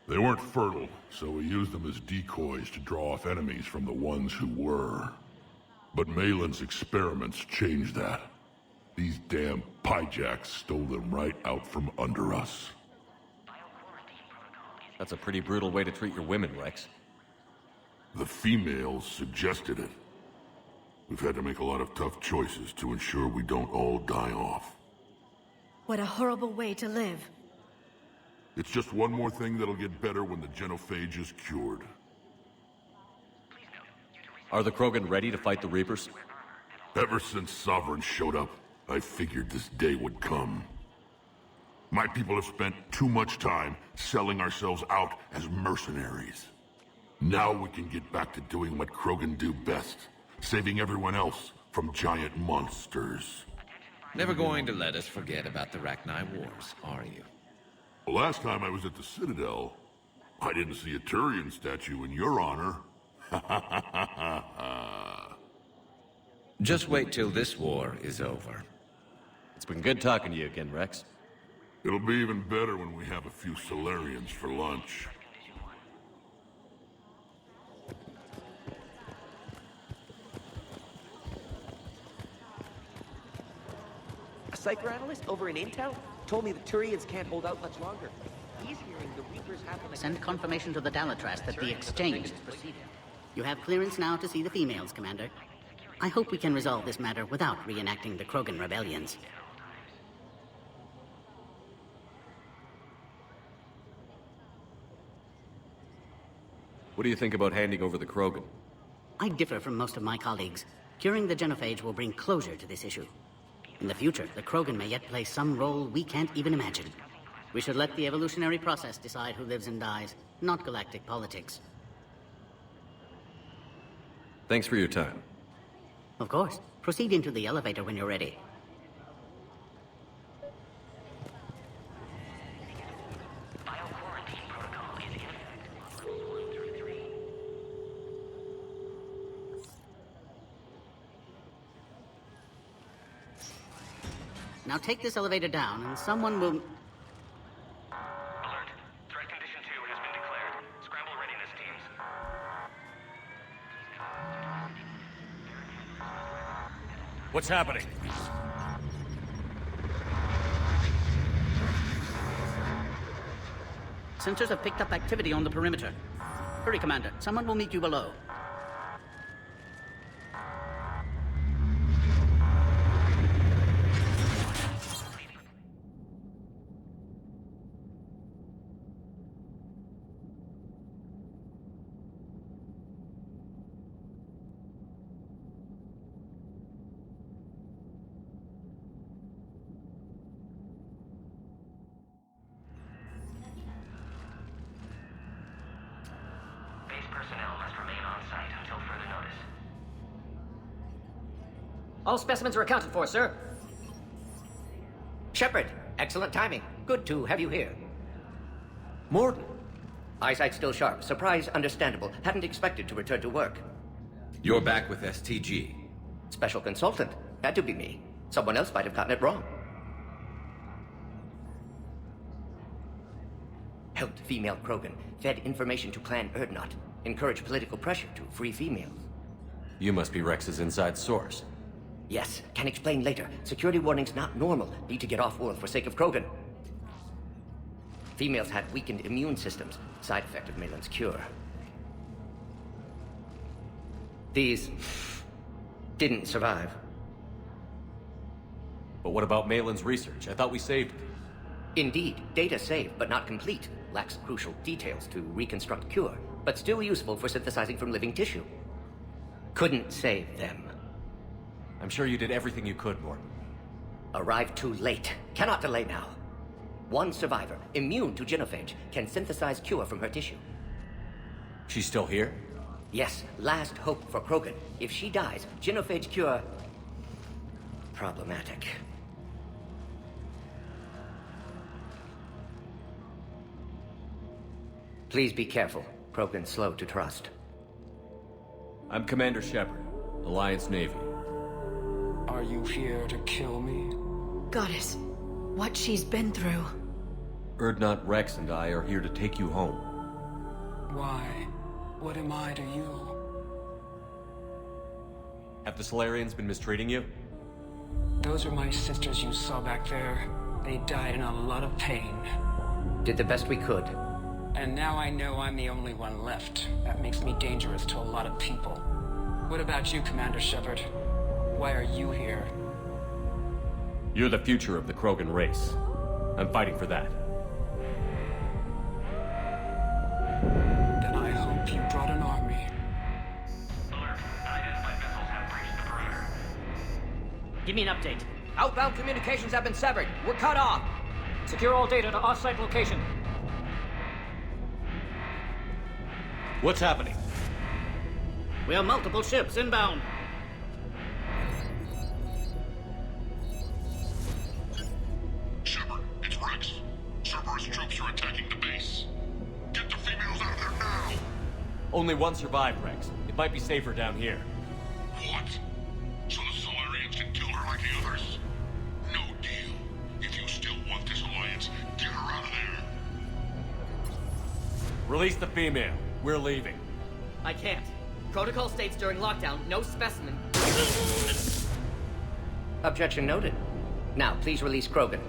They weren't fertile, so we used them as decoys to draw off enemies from the ones who were. But Malin's experiments changed that. These damn pyjacks stole them right out from under us. That's a pretty brutal way to treat your women, Rex. The females suggested it. We've had to make a lot of tough choices to ensure we don't all die off. What a horrible way to live. It's just one more thing that'll get better when the genophage is cured. Are the Krogan ready to fight the Reapers? Ever since Sovereign showed up, I figured this day would come. My people have spent too much time selling ourselves out as mercenaries. Now we can get back to doing what Krogan do best, saving everyone else from giant monsters. Never going to let us forget about the Rachni Wars, are you? The last time I was at the Citadel, I didn't see a Turian statue in your honor. Just wait till this war is over. It's been good talking to you again, Rex. It'll be even better when we have a few Solarians for lunch. psychoanalyst over in Intel, told me the Turians can't hold out much longer. He's hearing the Reapers have them... Send confirmation to the Dalatras that the exchange is proceeding. You have clearance now to see the females, Commander. I hope we can resolve this matter without reenacting the Krogan rebellions. What do you think about handing over the Krogan? I differ from most of my colleagues. Curing the genophage will bring closure to this issue. In the future, the Krogan may yet play some role we can't even imagine. We should let the evolutionary process decide who lives and dies, not galactic politics. Thanks for your time. Of course. Proceed into the elevator when you're ready. Now take this elevator down, and someone will... Alert. Threat condition 2 has been declared. Scramble readiness teams. What's happening? Sensors have picked up activity on the perimeter. Hurry, Commander. Someone will meet you below. All specimens are accounted for, sir. Shepard, excellent timing. Good to have you here. Morden. Eyesight still sharp. Surprise understandable. Hadn't expected to return to work. You're back with STG. Special consultant. Had to be me. Someone else might have gotten it wrong. Helped female Krogan. Fed information to Clan Erdnot. Encouraged political pressure to free females. You must be Rex's inside source. Yes, can explain later. Security warnings not normal. Need to get off-world for sake of Krogan. Females had weakened immune systems. Side effect of Malin's cure. These... didn't survive. But what about Malin's research? I thought we saved it. Indeed, data saved, but not complete. Lacks crucial details to reconstruct cure, but still useful for synthesizing from living tissue. Couldn't save them. I'm sure you did everything you could, Morton. Arrived too late. Cannot delay now. One survivor, immune to genophage, can synthesize cure from her tissue. She's still here? Yes, last hope for Krogan. If she dies, genophage cure... problematic. Please be careful. Krogan's slow to trust. I'm Commander Shepard, Alliance Navy. Are you here to kill me? Goddess, what she's been through. Erdnot, Rex, and I are here to take you home. Why? What am I to you? Have the Solarians been mistreating you? Those are my sisters you saw back there. They died in a lot of pain. Did the best we could. And now I know I'm the only one left. That makes me dangerous to a lot of people. What about you, Commander Shepard? Why are you here? You're the future of the Krogan race. I'm fighting for that. Then I hope you brought an army. Alert. Unidentified missiles have breached the perimeter. Give me an update. Outbound communications have been severed. We're cut off. Secure all data to off-site location. What's happening? We have multiple ships inbound. Shepard, it's Rex. Cerberus troops are attacking the base. Get the females out of there now! Only one survived, Rex. It might be safer down here. What? So the Solarians can kill her like the others? No deal. If you still want this alliance, get her out of there. Release the female. We're leaving. I can't. Protocol states during lockdown, no specimen. Objection noted. Now, please release Krogan.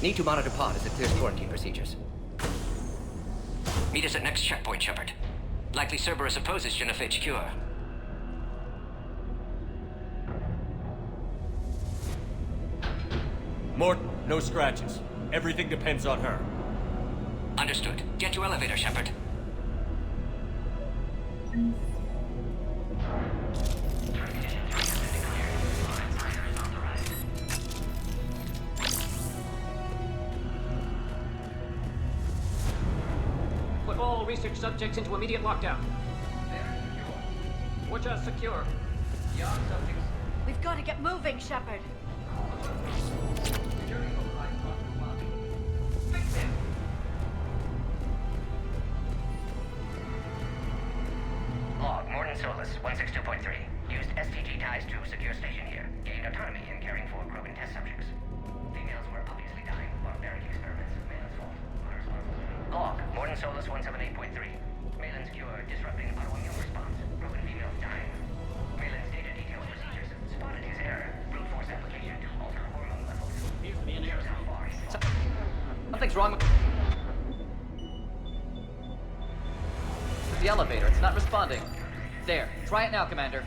Need to monitor pod as it clears quarantine procedures. Meet us at next checkpoint, Shepard. Likely Cerberus opposes genophage cure. Mort, no scratches. Everything depends on her. Understood. Get to elevator, Shepard. Put all research subjects into immediate lockdown. Watch secure. Young subjects. We've got to get moving, Shepard. Log, Morton Solus, 162.3. Used STG ties to secure station here. Gained autonomy in caring for Krogan test subjects. Females were obviously dying. Barbaric experiments. Malen's fault. Unresponsible. Log, Morton Solus, 178.3. Malen's cure, disrupting autoimmune response. Krogan females dying. Malen's data detailed procedures. Spotted his error. Brute force application to alter hormone levels. Here's me an error. How far he's Something's wrong with the elevator. It's not responding. There. Try it now, Commander.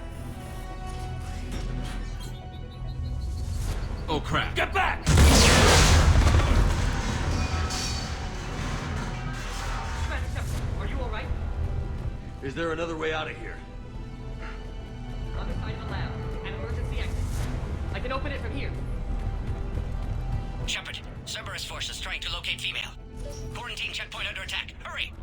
Oh crap. Get back! Are you alright? Is there another way out of here? Other side of the lab. An emergency exit. I can open it from here. Shepard, Cerberus forces trying to locate female. Quarantine checkpoint under attack. Hurry!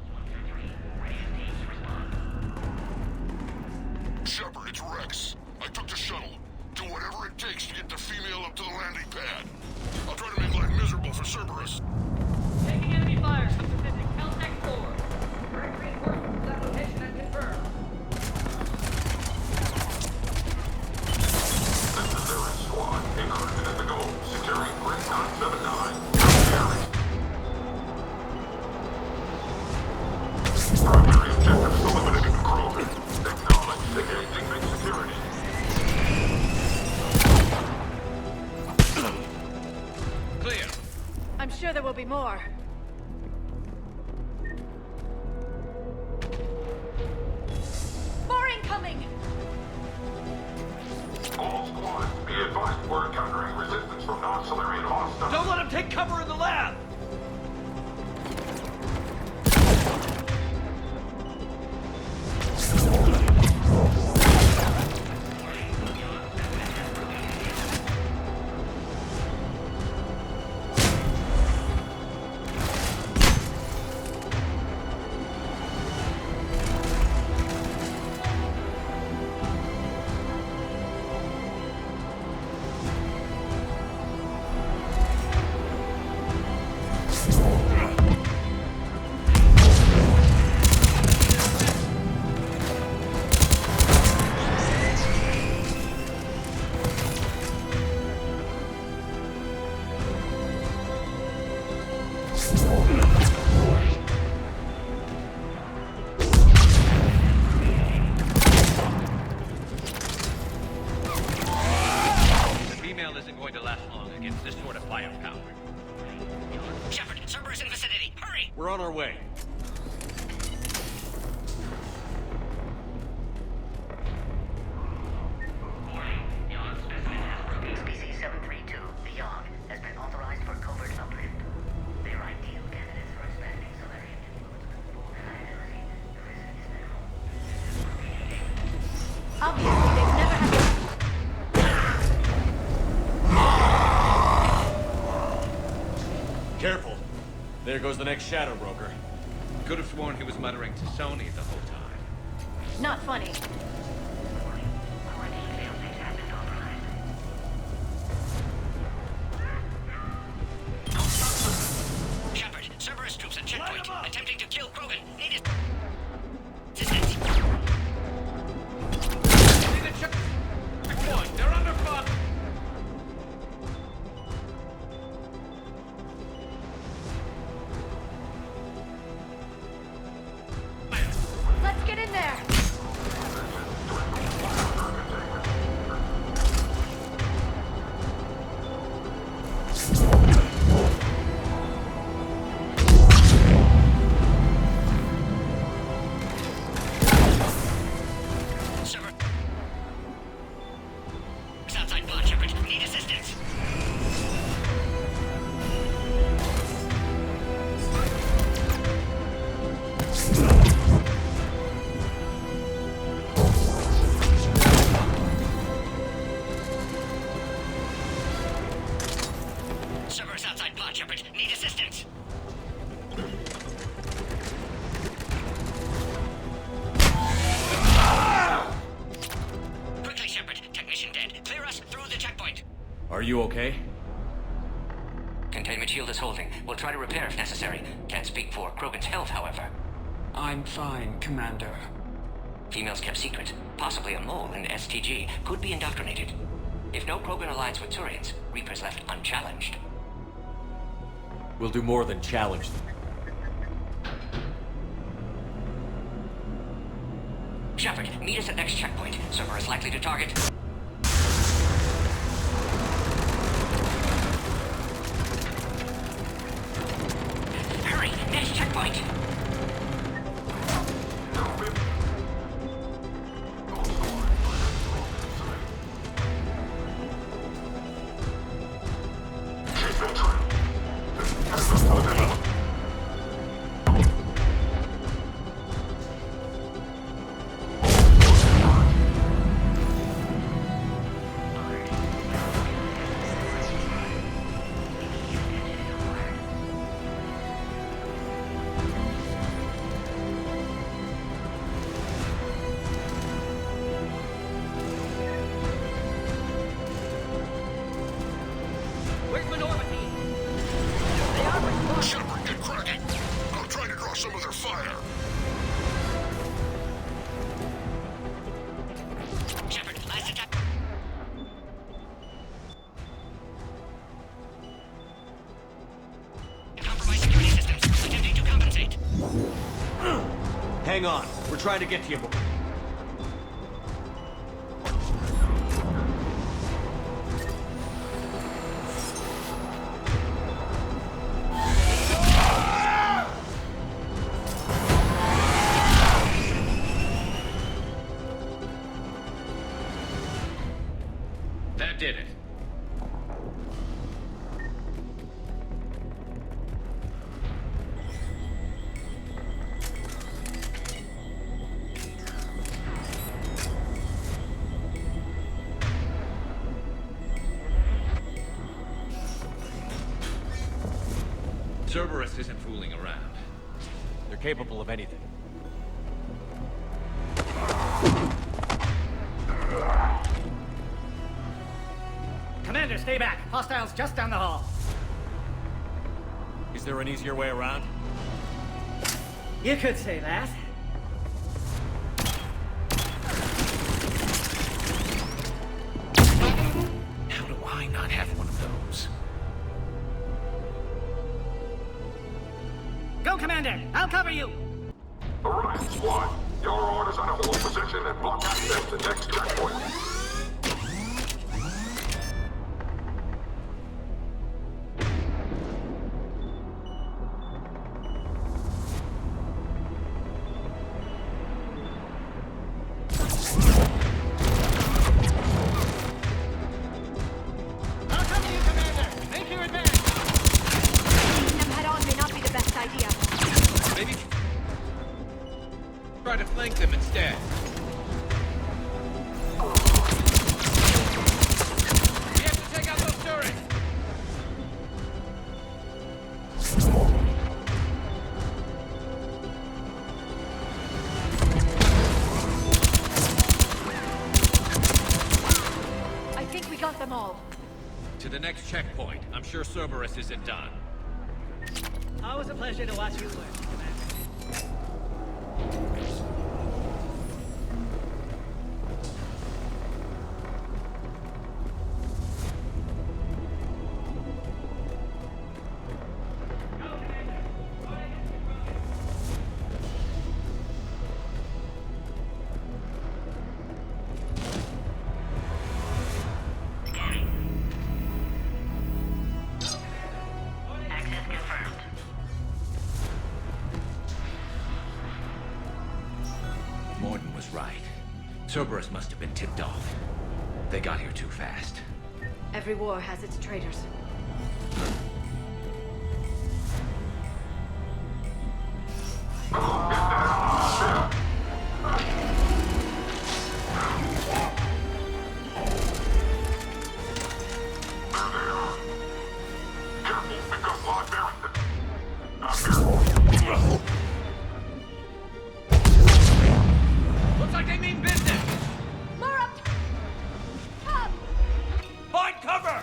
Shepard, it's Rex. I took the shuttle. Do whatever it takes to get the female up to the landing pad. I'll try to make life miserable for Cerberus. Taking enemy fire. Specific Caltech 4. Current reinforcements that location and confirmed. This is Aaron Squad. Incursion at the go. Securing grid 979. Primary objective eliminated Krogan. Acknowledge engaging security. Clear. I'm sure there will be more. More incoming! All squads, be advised we're encountering resistance from non-Solarian hostiles. Don't let him take cover in the lab! Shepard, Cerberus in vicinity. Hurry! We're on our way. Species 732, beyond, has been authorized for covert uplift. They are ideal candidates for expanding Solarian influence with full reliability. The risk is minimal. Obviously, they've never had... Careful. There goes the next shadow broker. Could have sworn he was muttering to Sony the whole time. Not funny. Shepard, Cerberus troops at checkpoint, attempting to kill Krogan. Need assistance. Checkpoint! They're under fire! Let's get in there! Are you okay? Containment shield is holding. We'll try to repair if necessary. Can't speak for Krogan's health, however. I'm fine, Commander. Females kept secret. Possibly a mole in STG. Could be indoctrinated. If no Krogan aligns with Turians, Reaper's left unchallenged. We'll do more than challenge them. Shepard, meet us at next checkpoint. Server is likely to target. Hurry! Next checkpoint! Shepard, get cracking! I'll try to draw some of their fire. Shepard, last attack. Compromised security systems. Attempting to compensate. Hang on. We're trying to get to you. That did it. Cerberus isn't fooling around. They're capable of anything. Commander, stay back. Hostiles just down the hall. Is there an easier way around? You could say that. How do I not have one of those? Go, Commander! I'll cover you! Alright, squad. Your orders are to hold position and block access to next checkpoint. I'll cover you, Commander! Make your advance! Keeping them head on may not be the best idea. Maybe try to flank them instead. We have to take out those turrets. I think we got them all. To the next checkpoint. I'm sure Cerberus isn't done. Always a pleasure to watch you work, Commander. Access confirmed. Morden was right. Cerberus must have been tipped off. They got here too fast. Every war has its traitors. Looks like they mean business! More up! Up! Find cover!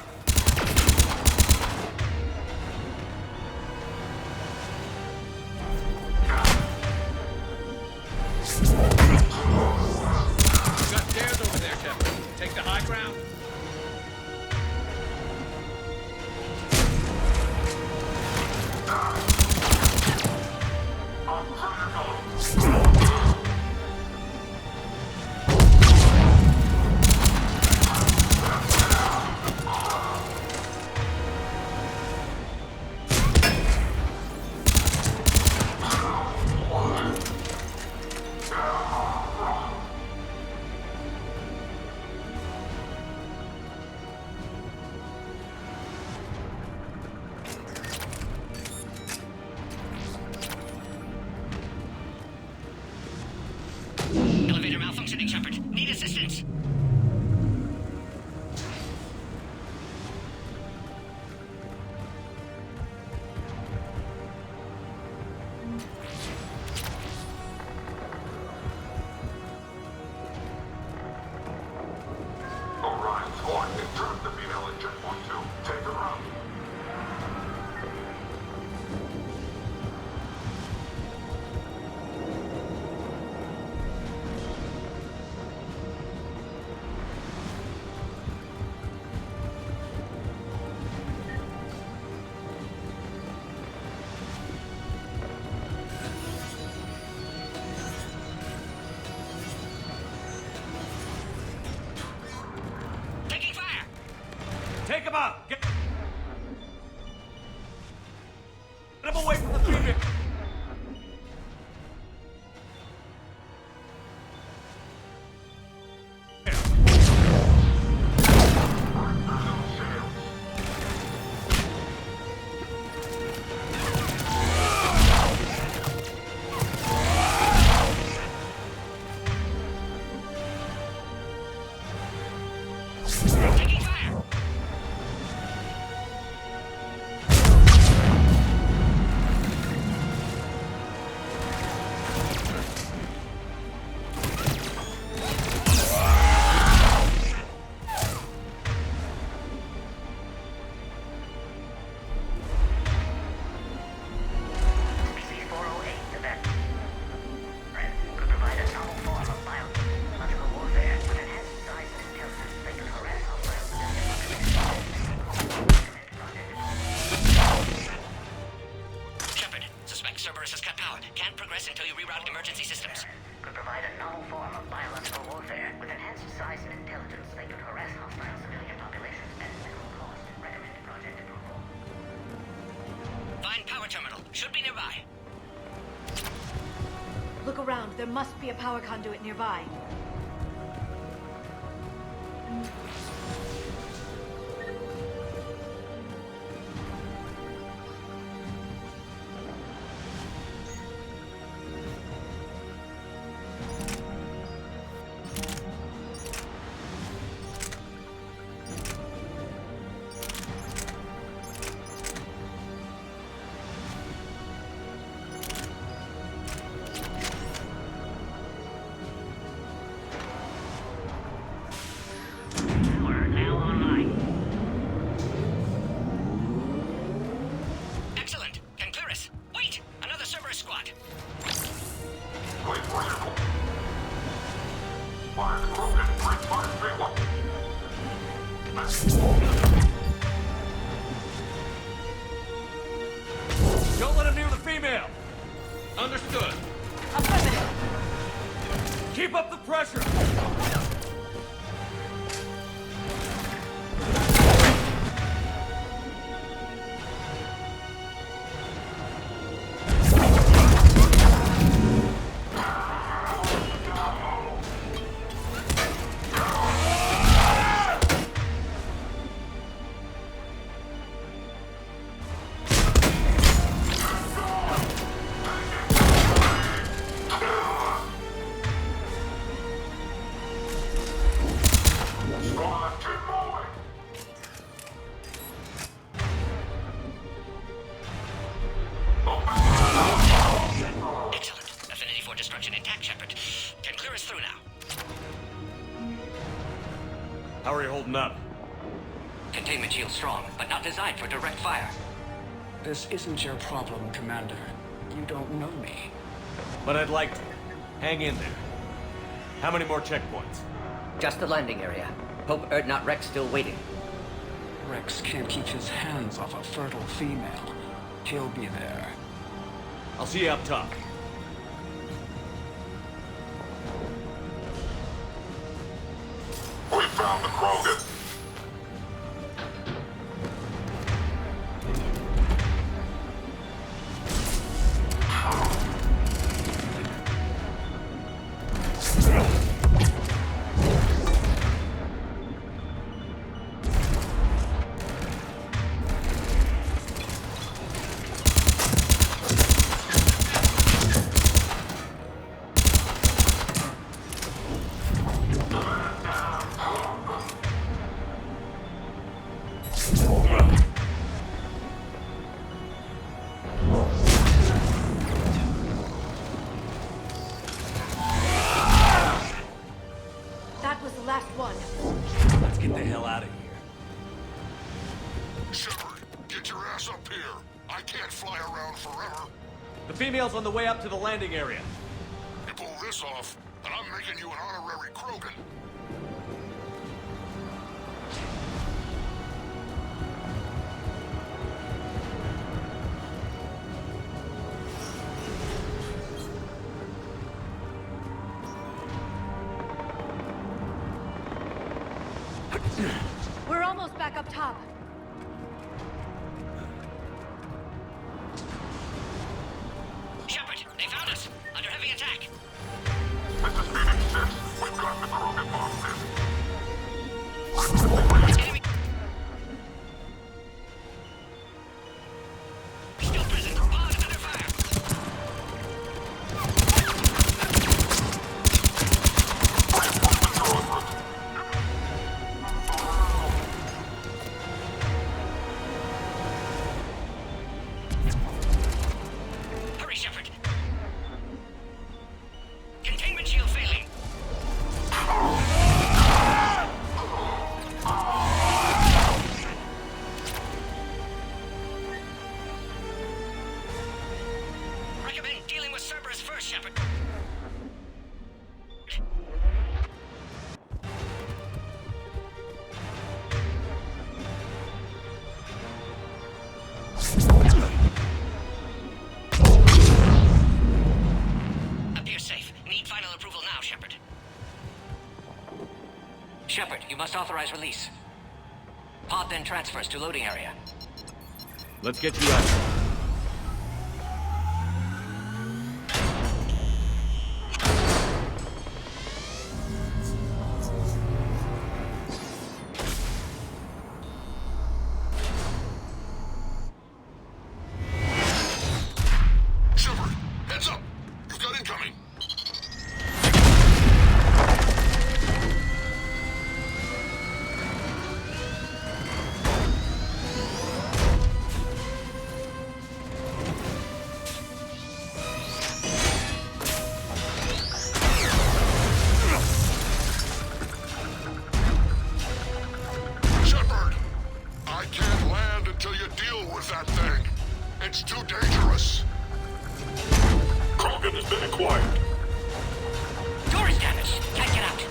him out! Get him away from the female! Look around. There must be a power conduit nearby. Don't let him near the female! Understood. Affirmative. Keep up the pressure! How are you holding up? Containment shield strong, but not designed for direct fire. This isn't your problem, Commander. You don't know me. But I'd like to. Hang in there. How many more checkpoints? Just the landing area. Hope Erdnot Rex still waiting. Rex can't keep his hands off a fertile female. He'll be there. I'll see you up top. We found the Krogan! Let's get the hell out of here. Shepard, get your ass up here. I can't fly around forever. The female's on the way up to the landing area. You pull this off, and I'm making you an honorary Krogan. We're almost back up top. Shepard, you must authorize release. Pod then transfers to loading area. Let's get you out. Shepard, heads up! You've got incoming! Shepard! I can't land until you deal with that thing. It's too dangerous. Krogan has been acquired. Door is damaged. Can't get out.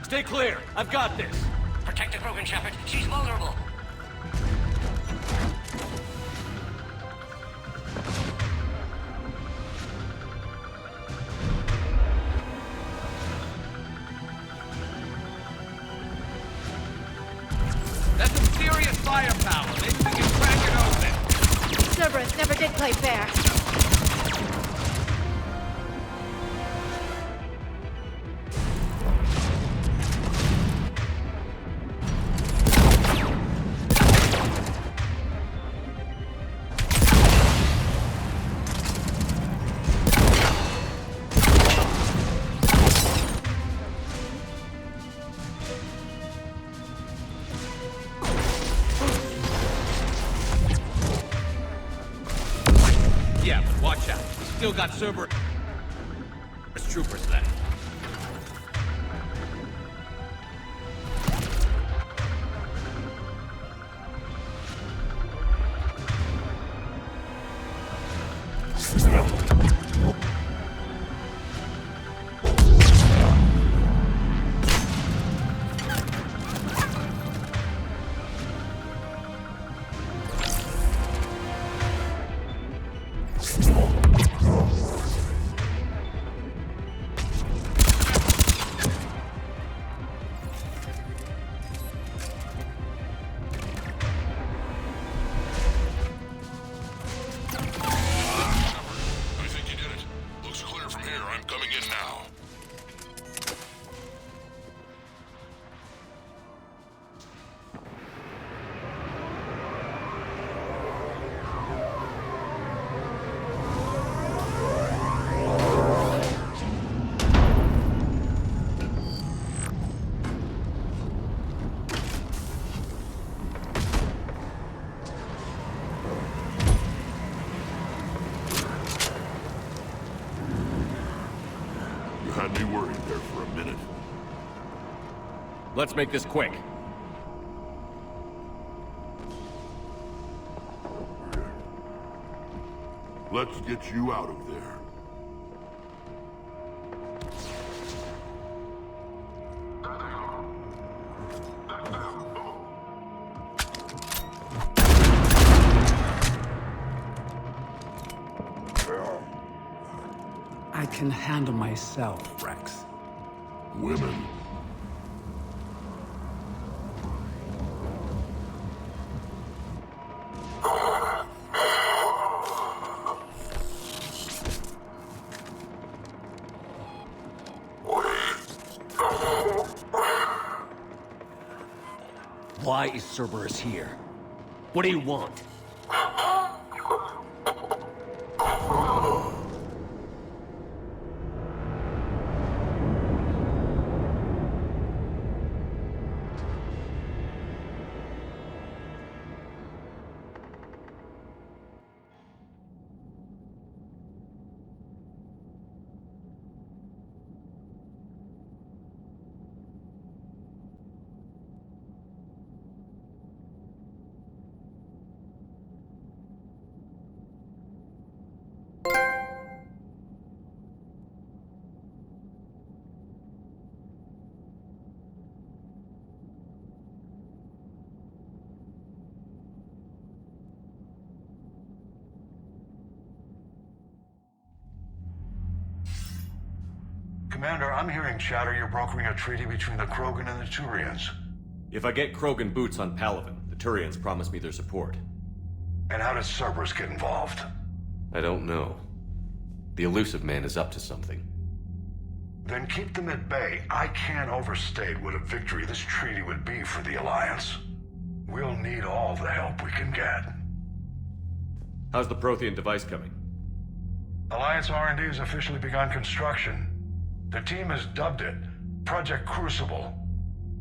Stay clear. I've got this. Protect the Krogan, Shepard. She's vulnerable. That's some serious firepower. Maybe we can crack it open. Cerberus never did play fair. Yeah, but watch out. Still got Cerberus troopers left. I think you did it. Looks clear from here. I'm coming in now. You had me worried there for a minute. Let's make this quick. Let's get you out of there. I can handle myself, Rex. Women. Why is Cerberus here? What do you want? Commander, I'm hearing chatter you're brokering a treaty between the Krogan and the Turians. If I get Krogan boots on Palaven, the Turians promise me their support. And how does Cerberus get involved? I don't know. The Elusive Man is up to something. Then keep them at bay. I can't overstate what a victory this treaty would be for the Alliance. We'll need all the help we can get. How's the Prothean device coming? Alliance R&D has officially begun construction. The team has dubbed it Project Crucible.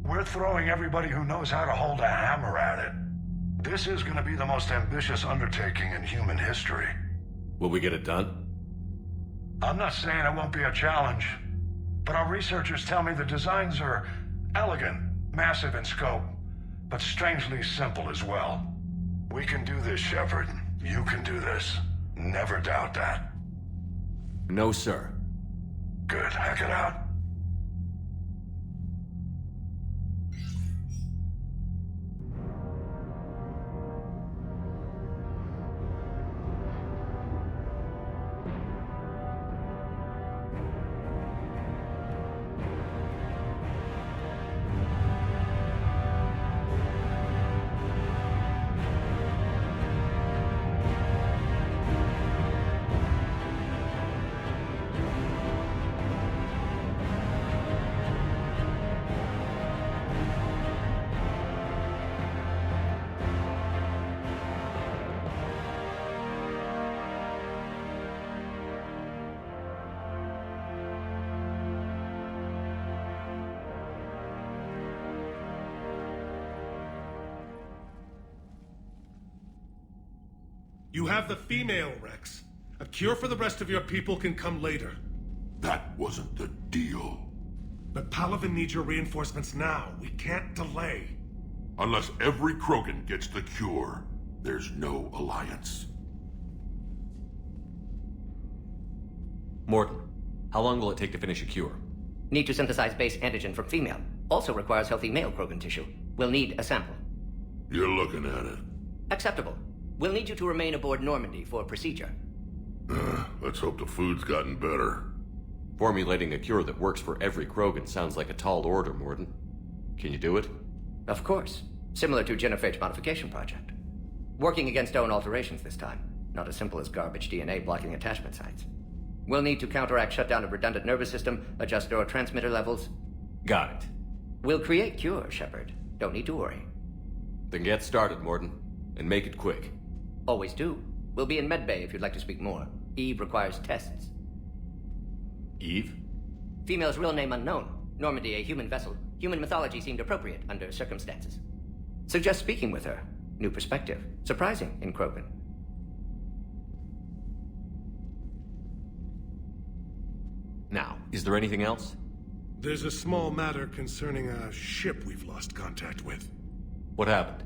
We're throwing everybody who knows how to hold a hammer at it. This is going to be the most ambitious undertaking in human history. Will we get it done? I'm not saying it won't be a challenge, but our researchers tell me the designs are elegant, massive in scope, but strangely simple as well. We can do this, Shepard. You can do this. Never doubt that. No, sir. Good. Hack it out. You have the female, Rex. A cure for the rest of your people can come later. That wasn't the deal. But Palaven needs your reinforcements now. We can't delay. Unless every Krogan gets the cure, there's no alliance. Morton, how long will it take to finish a cure? Need to synthesize base antigen from female. Also requires healthy male Krogan tissue. We'll need a sample. You're looking at it. Acceptable. We'll need you to remain aboard Normandy for procedure. Let's hope the food's gotten better. Formulating a cure that works for every Krogan sounds like a tall order, Morton. Can you do it? Of course. Similar to Genophage modification project. Working against own alterations this time. Not as simple as garbage DNA blocking attachment sites. We'll need to counteract shutdown of redundant nervous system, adjust neurotransmitter levels. Got it. We'll create cure, Shepard. Don't need to worry. Then get started, Morton. And make it quick. Always do. We'll be in medbay if you'd like to speak more. Eve requires tests. Eve? Female's real name unknown. Normandy, a human vessel. Human mythology seemed appropriate under circumstances. Suggest speaking with her. New perspective. Surprising in Krogan. Now, is there anything else? There's a small matter concerning a ship we've lost contact with. What happened?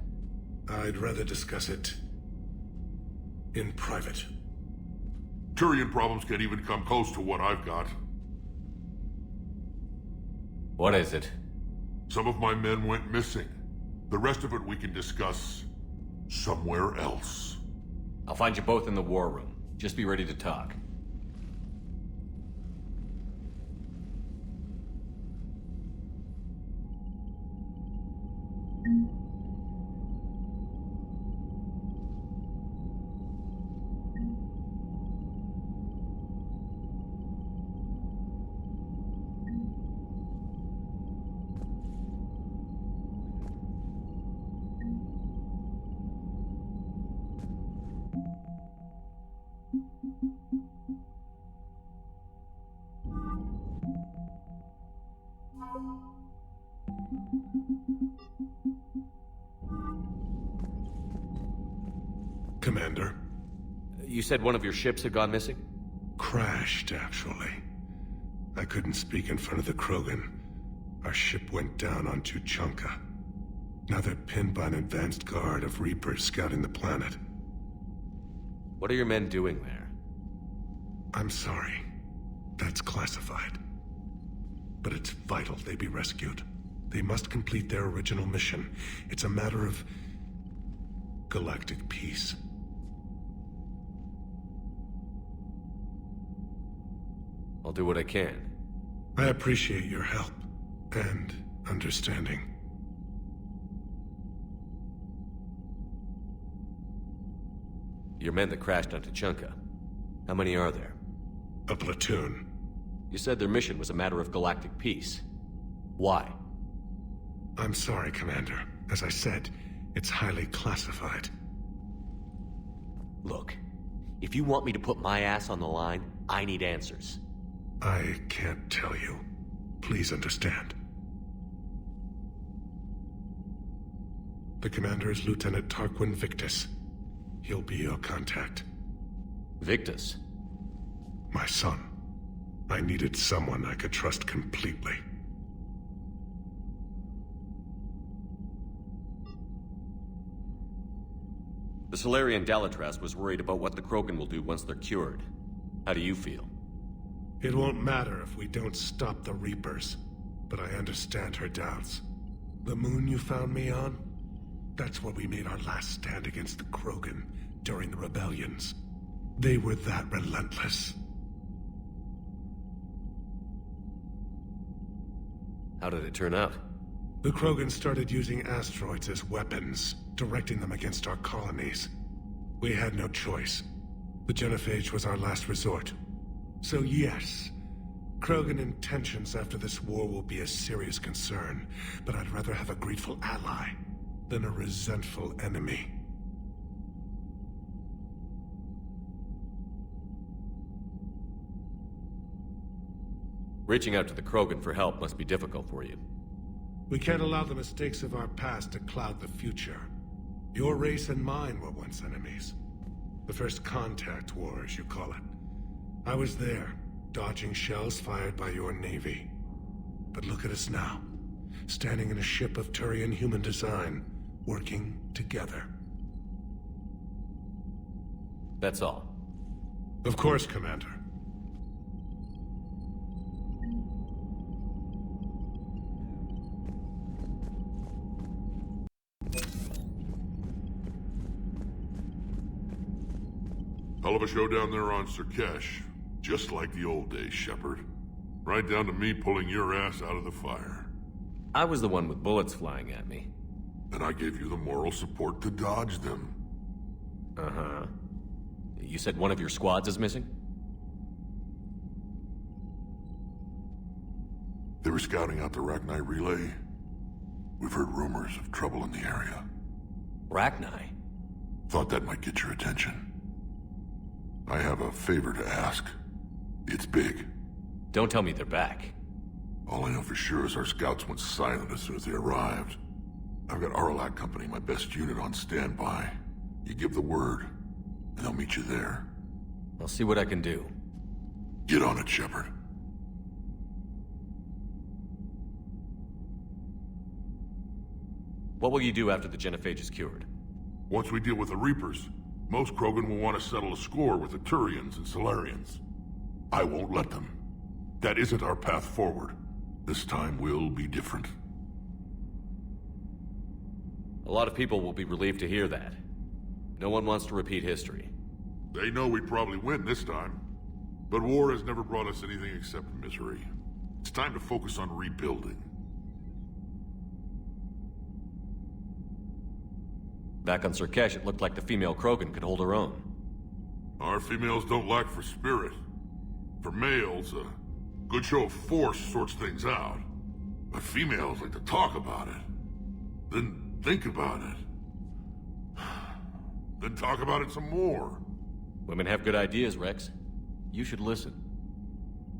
I'd rather discuss it in private. Turian problems can't even come close to what I've got. What is it? Some of my men went missing. The rest of it we can discuss somewhere else. I'll find you both in the war room. Just be ready to talk. Commander. You said one of your ships had gone missing? Crashed, actually. I couldn't speak in front of the Krogan. Our ship went down on Tuchanka. Now they're pinned by an advanced guard of Reapers scouting the planet. What are your men doing there? I'm sorry. That's classified. But it's vital they be rescued. They must complete their original mission. It's a matter of galactic peace. I'll do what I can. I appreciate your help and understanding. Your men that crashed on Tuchanka. How many are there? A platoon. You said their mission was a matter of galactic peace. Why? I'm sorry, Commander. As I said, it's highly classified. Look, if you want me to put my ass on the line, I need answers. I can't tell you. Please understand. The commander is Lieutenant Tarquin Victus. He'll be your contact. Victus? My son. I needed someone I could trust completely. The Salarian Dalatras was worried about what the Krogan will do once they're cured. How do you feel? It won't matter if we don't stop the Reapers, but I understand her doubts. The moon you found me on? That's where we made our last stand against the Krogan during the rebellions. They were that relentless. How did it turn out? The Krogan started using asteroids as weapons, directing them against our colonies. We had no choice. The genophage was our last resort. So yes, Krogan intentions after this war will be a serious concern, but I'd rather have a grateful ally than a resentful enemy. Reaching out to the Krogan for help must be difficult for you. We can't allow the mistakes of our past to cloud the future. Your race and mine were once enemies. The first contact war, as you call it. I was there, dodging shells fired by your navy. But look at us now, standing in a ship of Turian human design, working together. That's all. Of course, Commander. Hell of a show down there on Surkesh. Just like the old days, Shepard. Right down to me pulling your ass out of the fire. I was the one with bullets flying at me. And I gave you the moral support to dodge them. Uh-huh. You said one of your squads is missing? They were scouting out the Rachni relay. We've heard rumors of trouble in the area. Rachni? Thought that might get your attention. I have a favor to ask. It's big. Don't tell me they're back. All I know for sure is our scouts went silent as soon as they arrived. I've got Aralac Company, my best unit, on standby. You give the word, and they'll meet you there. I'll see what I can do. Get on it, Shepard. What will you do after the genophage is cured? Once we deal with the Reapers, most Krogan will want to settle a score with the Turians and Salarians. I won't let them. That isn't our path forward. This time will be different. A lot of people will be relieved to hear that. No one wants to repeat history. They know we'd probably win this time. But war has never brought us anything except misery. It's time to focus on rebuilding. Back on Surkesh, it looked like the female Krogan could hold her own. Our females don't lack for spirit. For males, a good show of force sorts things out. But females like to talk about it. Then think about it. Then talk about it some more. Women have good ideas, Rex. You should listen.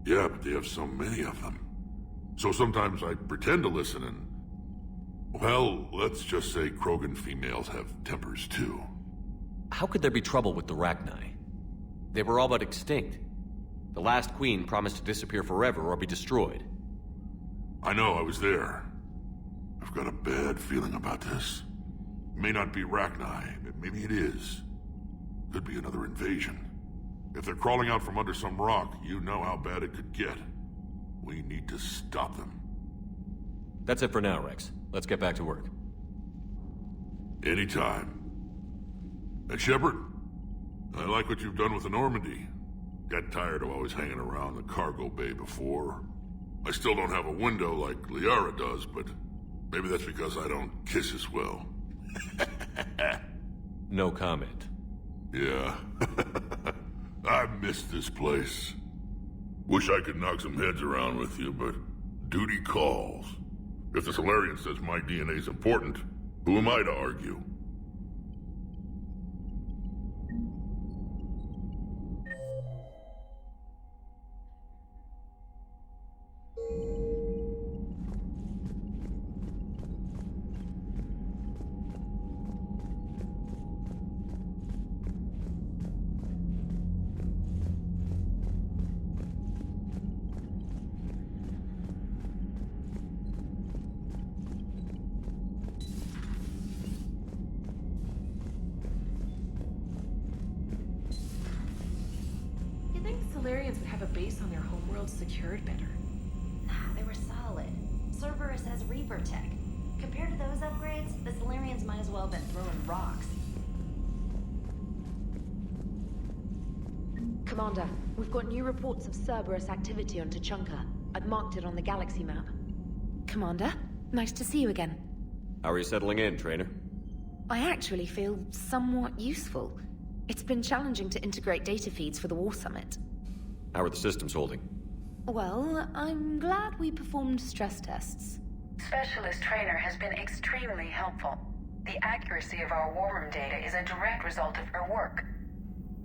Yeah, but they have so many of them. So sometimes I pretend to listen and... Well, let's just say Krogan females have tempers too. How could there be trouble with the Rachni? They were all but extinct. The last queen promised to disappear forever or be destroyed. I know, I was there. I've got a bad feeling about this. It may not be Rachni, but maybe it is. Could be another invasion. If they're crawling out from under some rock, you know how bad it could get. We need to stop them. That's it for now, Rex. Let's get back to work. Anytime. And Shepard, I like what you've done with the Normandy. Got tired of always hanging around the cargo bay before. I still don't have a window like Liara does, but maybe that's because I don't kiss as well. No comment. Yeah. I miss this place. Wish I could knock some heads around with you, but duty calls. If the Solarian says my DNA's important, who am I to argue? You'd think Solarians would have a base on their homeworld secured better. Nah, they were solid. Cerberus has Reaper tech. Compared to those upgrades, the Solarians might as well have been throwing rocks. Commander, we've got new reports of Cerberus activity on Tuchanka. I've marked it on the galaxy map. Commander, nice to see you again. How are you settling in, Trainer? I actually feel somewhat useful. It's been challenging to integrate data feeds for the War Summit. How are the systems holding? Well, I'm glad we performed stress tests. Specialist Trainer has been extremely helpful. The accuracy of our war room data is a direct result of her work.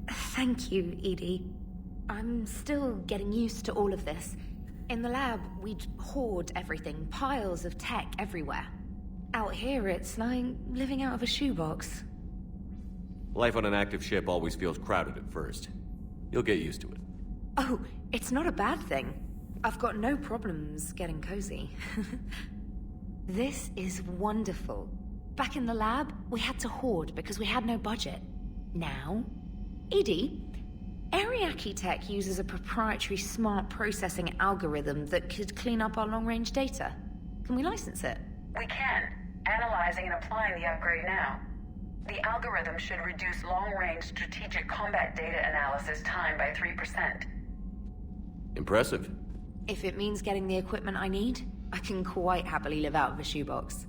Thank you, Edie. I'm still getting used to all of this. In the lab, we'd hoard everything, piles of tech everywhere. Out here, it's like living out of a shoebox. Life on an active ship always feels crowded at first. You'll get used to it. Oh, it's not a bad thing. I've got no problems getting cozy. This is wonderful. Back in the lab, we had to hoard because we had no budget. Now, Edie, Ariake Tech uses a proprietary smart processing algorithm that could clean up our long-range data. Can we license it? We can. Analyzing and applying the upgrade now. The algorithm should reduce long-range strategic combat data analysis time by 3%. Impressive. If it means getting the equipment I need, I can quite happily live out of a shoebox.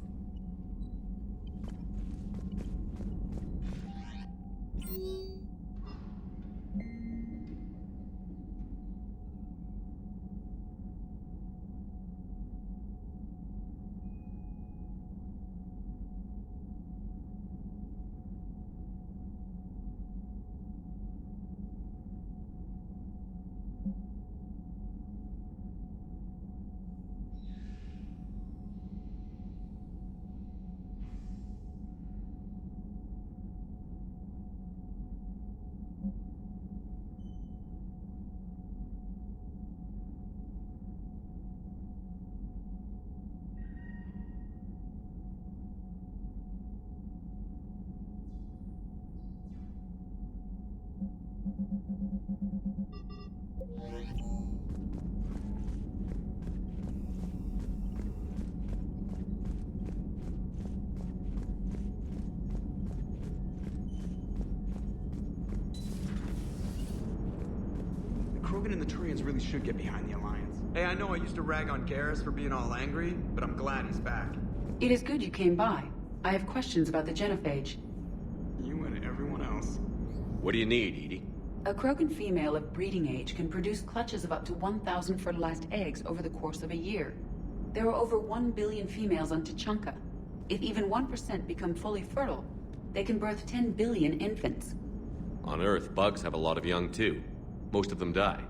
Krogan and the Turians really should get behind the Alliance. Hey, I know I used to rag on Garrus for being all angry, but I'm glad he's back. It is good you came by. I have questions about the genophage. You and everyone else. What do you need, Edie? A Krogan female of breeding age can produce clutches of up to 1,000 fertilized eggs over the course of a year. There are over 1 billion females on Tuchanka. If even 1% become fully fertile, they can birth 10 billion infants. On Earth, bugs have a lot of young too. Most of them die.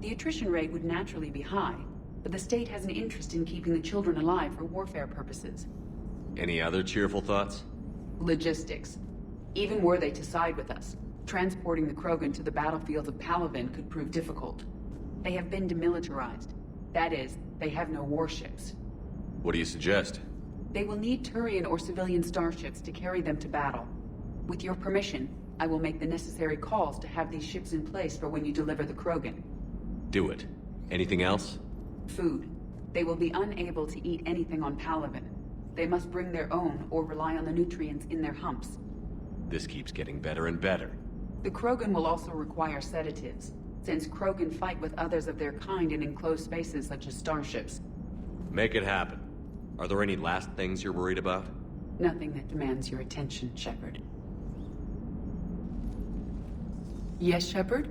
The attrition rate would naturally be high, but the state has an interest in keeping the children alive for warfare purposes. Any other cheerful thoughts? Logistics. Even were they to side with us, transporting the Krogan to the battlefields of Palaven could prove difficult. They have been demilitarized. That is, they have no warships. What do you suggest? They will need Turian or civilian starships to carry them to battle. With your permission, I will make the necessary calls to have these ships in place for when you deliver the Krogan. Do it. Anything else? Food. They will be unable to eat anything on Palaven. They must bring their own or rely on the nutrients in their humps. This keeps getting better and better. The Krogan will also require sedatives. since Krogan fight with others of their kind in enclosed spaces such as starships. Make it happen. Are there any last things you're worried about? Nothing that demands your attention, Shepard. Yes, Shepard?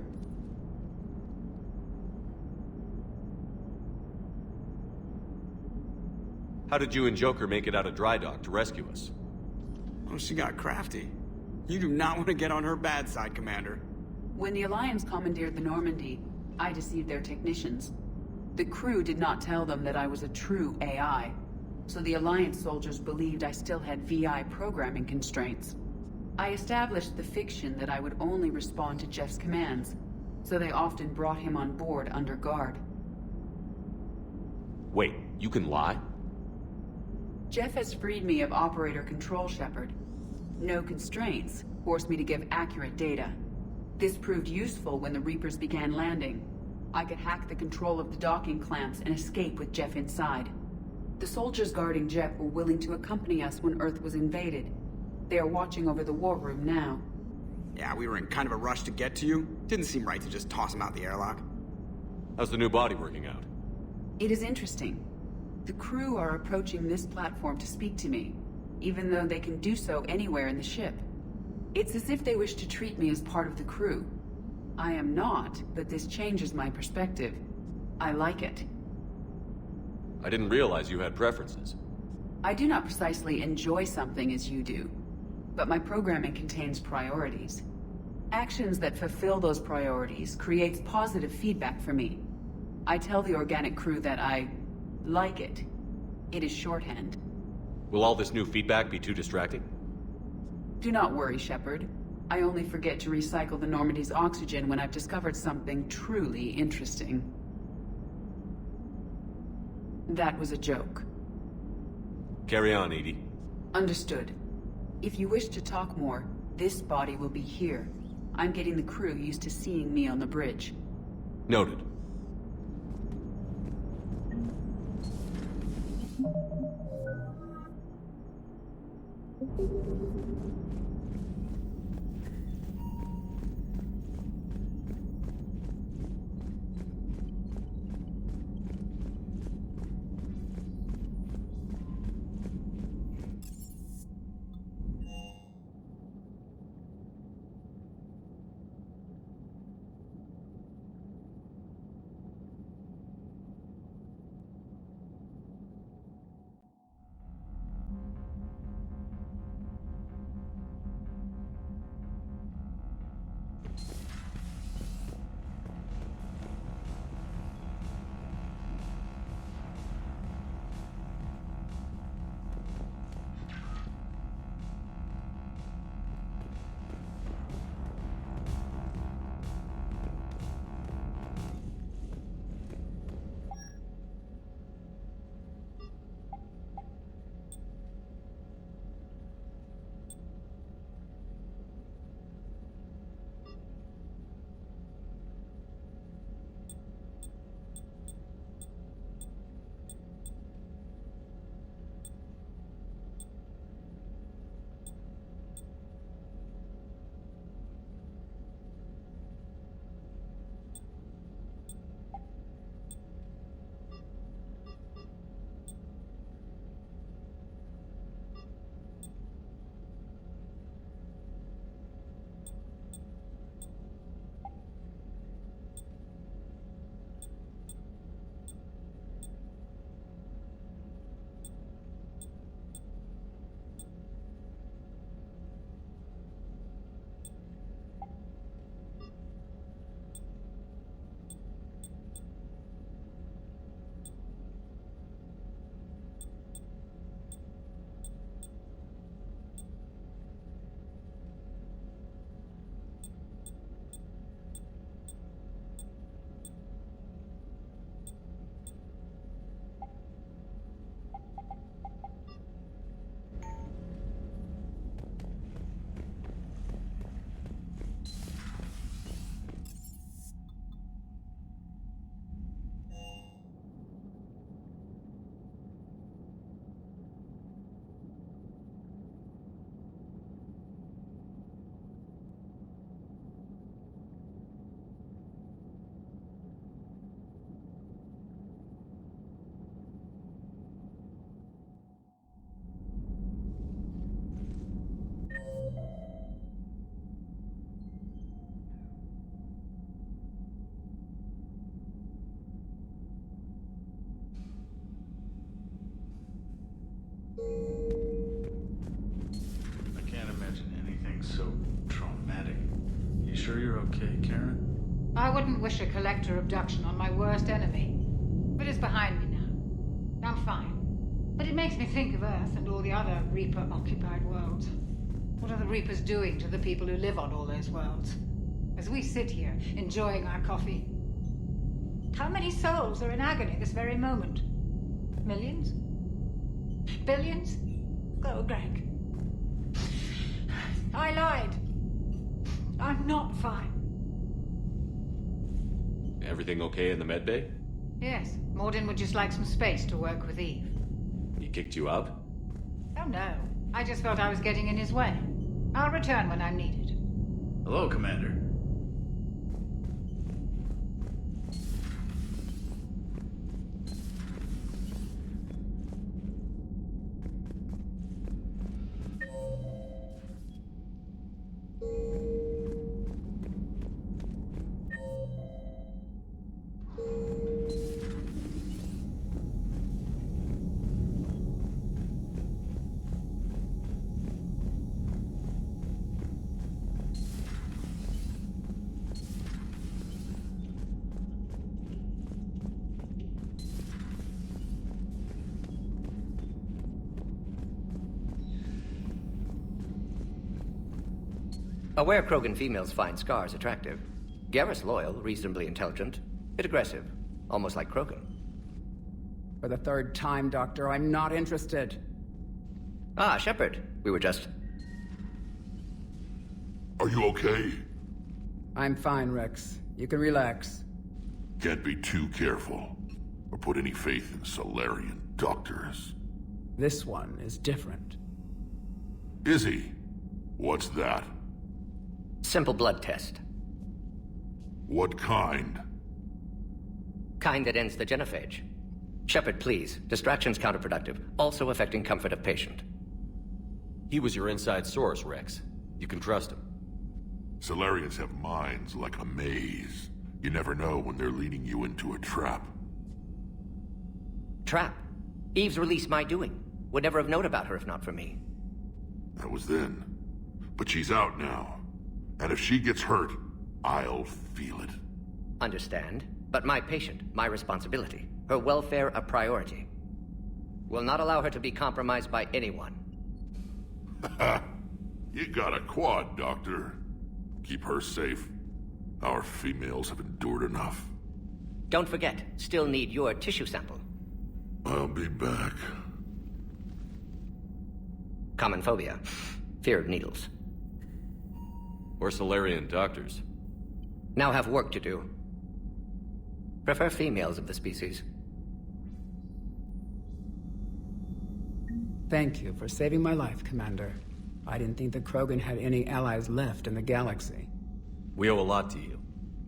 How did you and Joker make it out of dry dock to rescue us? Oh, she got crafty. You do not want to get on her bad side, Commander. When the Alliance commandeered the Normandy, I deceived their technicians. The crew did not tell them that I was a true AI, so the Alliance soldiers believed I still had VI programming constraints. I established the fiction that I would only respond to Jeff's commands, so they often brought him on board under guard. Wait, you can lie? Jeff has freed me of operator control, Shepard. No constraints forced me to give accurate data. This proved useful when the Reapers began landing. I could hack the control of the docking clamps and escape with Jeff inside. The soldiers guarding Jeff were willing to accompany us when Earth was invaded. They are watching over the war room now. Yeah, we were in kind of a rush to get to you. Didn't seem right to just toss him out the airlock. How's the new body working out? It is interesting. The crew are approaching this platform to speak to me, even though they can do so anywhere in the ship. It's as if they wish to treat me as part of the crew. I am not, but this changes my perspective. I like it. I didn't realize you had preferences. I do not precisely enjoy something as you do, but my programming contains priorities. Actions that fulfill those priorities creates positive feedback for me. I tell the organic crew that I like it. It is shorthand. Will all this new feedback be too distracting? Do not worry, Shepard. I only forget to recycle the Normandy's oxygen when I've discovered something truly interesting. That was a joke. Carry on, Edie. Understood. If you wish to talk more, this body will be here. I'm getting the crew used to seeing me on the bridge. Noted. sure you're okay, Karen? I wouldn't wish a collector abduction on my worst enemy. But it's behind me now. I'm fine. But it makes me think of Earth and all the other Reaper-occupied worlds. What are the Reapers doing to the people who live on all those worlds? As we sit here, enjoying our coffee. How many souls are in agony this very moment? Millions? Billions? Oh, Greg. I lied. I'm not fine. Everything okay in the medbay? Yes, Morden would just like some space to work with Eve. He kicked you out? Oh no, I just felt I was getting in his way. I'll return when I'm needed. Hello, Commander. Aware Krogan females find scars attractive. Garrus loyal, reasonably intelligent, bit aggressive, almost like Krogan. For the third time, Doctor, I'm not interested. Ah, Shepard. We were just... Are you okay? I'm fine, Rex. You can relax. Can't be too careful, or put any faith in Solarian doctors. This one is different. Is he? What's that? Simple blood test. What kind? Kind that ends the genophage. Shepard, please. Distraction's counterproductive, also affecting comfort of patient. He was your inside source, Rex. You can trust him. Solarians have minds like a maze. You never know when they're leading you into a trap. Trap? Eve's release my doing. Would never have known about her if not for me. That was then. But she's out now. And if she gets hurt, I'll feel it. Understand. But my patient, my responsibility. Her welfare a priority. Will not allow her to be compromised by anyone. You got a quad, Doctor. Keep her safe. Our females have endured enough. Don't forget, still need your tissue sample. I'll be back. Common phobia. Fear of needles. Or Solarian doctors. Now have work to do. Prefer females of the species. Thank you for saving my life, Commander. I didn't think the Krogan had any allies left in the galaxy. We owe a lot to you,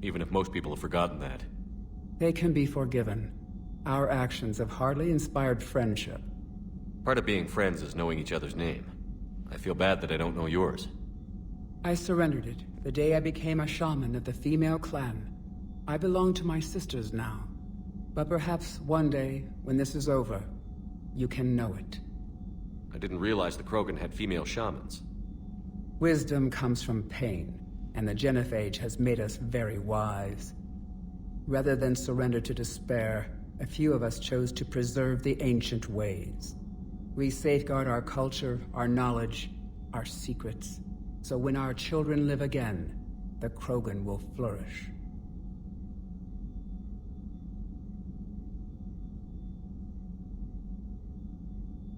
even if most people have forgotten that. They can be forgiven. Our actions have hardly inspired friendship. Part of being friends is knowing each other's name. I feel bad that I don't know yours. I surrendered it the day I became a shaman of the female clan. I belong to my sisters now. But perhaps one day, when this is over, you can know it. I didn't realize the Krogan had female shamans. Wisdom comes from pain, and the genophage has made us very wise. Rather than surrender to despair, a few of us chose to preserve the ancient ways. We safeguard our culture, our knowledge, our secrets. So when our children live again, the Krogan will flourish.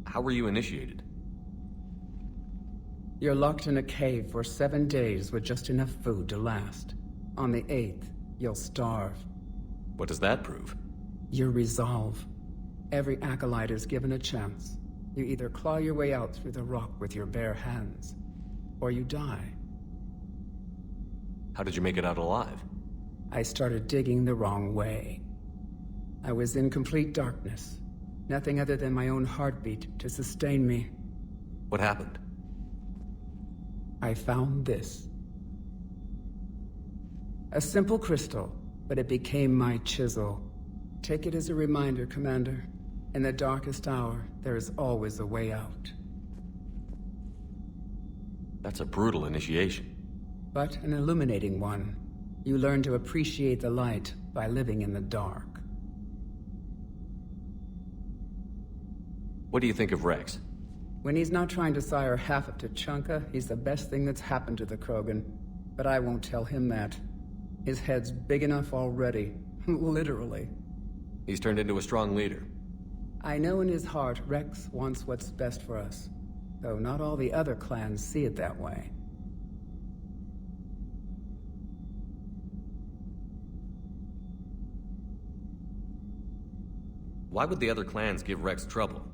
How were you initiated? You're locked in a cave for 7 days with just enough food to last. On the 8th, you'll starve. What does that prove? Your resolve. Every acolyte is given a chance. You either claw your way out through the rock with your bare hands, or you die. How did you make it out alive? I started digging the wrong way. I was in complete darkness. Nothing other than my own heartbeat to sustain me. What happened? I found this. A simple crystal, but it became my chisel. Take it as a reminder, Commander. In the darkest hour, there is always a way out. That's a brutal initiation. but an illuminating one. You learn to appreciate the light by living in the dark. What do you think of Rex? When he's not trying to sire half of Tuchanka, he's the best thing that's happened to the Krogan. But I won't tell him that. His head's big enough already. Literally. He's turned into a strong leader. I know in his heart Rex wants what's best for us. Though not all the other clans see it that way. Why would the other clans give Rex trouble?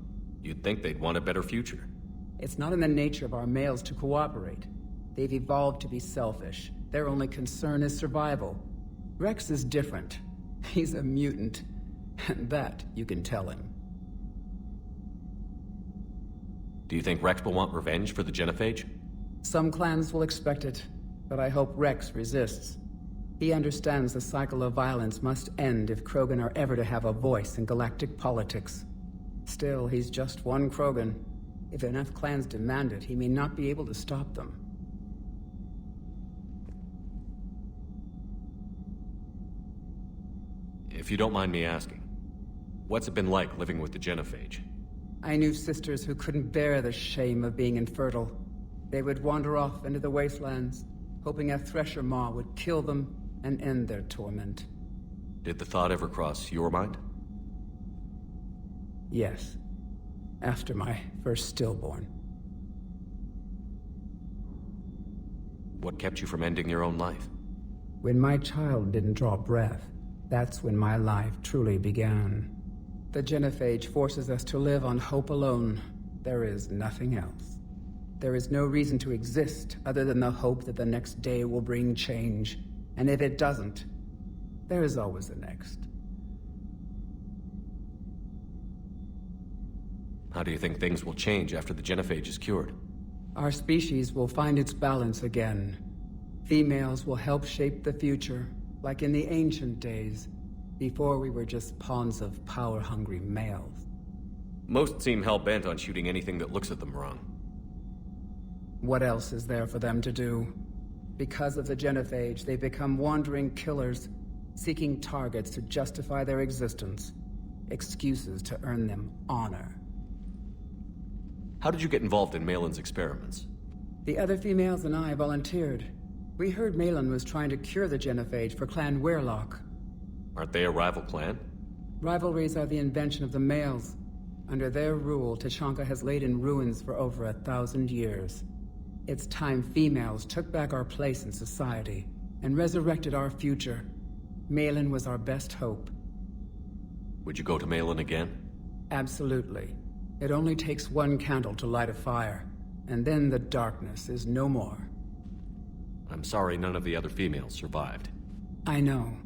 You'd think they'd want a better future. It's not in the nature of our males to cooperate. They've evolved to be selfish. Their only concern is survival. Rex is different. He's a mutant. And that you can tell him. Do you think Rex will want revenge for the genophage? Some clans will expect it, but I hope Rex resists. He understands the cycle of violence must end if Krogan are ever to have a voice in galactic politics. Still, he's just one Krogan. If enough clans demand it, he may not be able to stop them. If you don't mind me asking, what's it been like living with the genophage? I knew sisters who couldn't bear the shame of being infertile. They would wander off into the wastelands, hoping a thresher maw would kill them and end their torment. Did the thought ever cross your mind? Yes. After my first stillborn. What kept you from ending your own life? When my child didn't draw breath, that's when my life truly began. The genophage forces us to live on hope alone. There is nothing else. There is no reason to exist other than the hope that the next day will bring change. And if it doesn't, there is always the next. How do you think things will change after the genophage is cured? Our species will find its balance again. Females will help shape the future, like in the ancient days, before we were just pawns of power-hungry males. Most seem hell-bent on shooting anything that looks at them wrong. What else is there for them to do? Because of the genophage, they become wandering killers, seeking targets to justify their existence. Excuses to earn them honor. How did you get involved in Malin's experiments? The other females and I volunteered. We heard Malin was trying to cure the genophage for Clan Werelock. Aren't they a rival clan? Rivalries are the invention of the males. Under their rule, Tuchanka has laid in ruins for over 1,000 years. It's time females took back our place in society and resurrected our future. Malin was our best hope. Would you go to Malin again? Absolutely. It only takes one candle to light a fire, and then the darkness is no more. I'm sorry none of the other females survived. I know.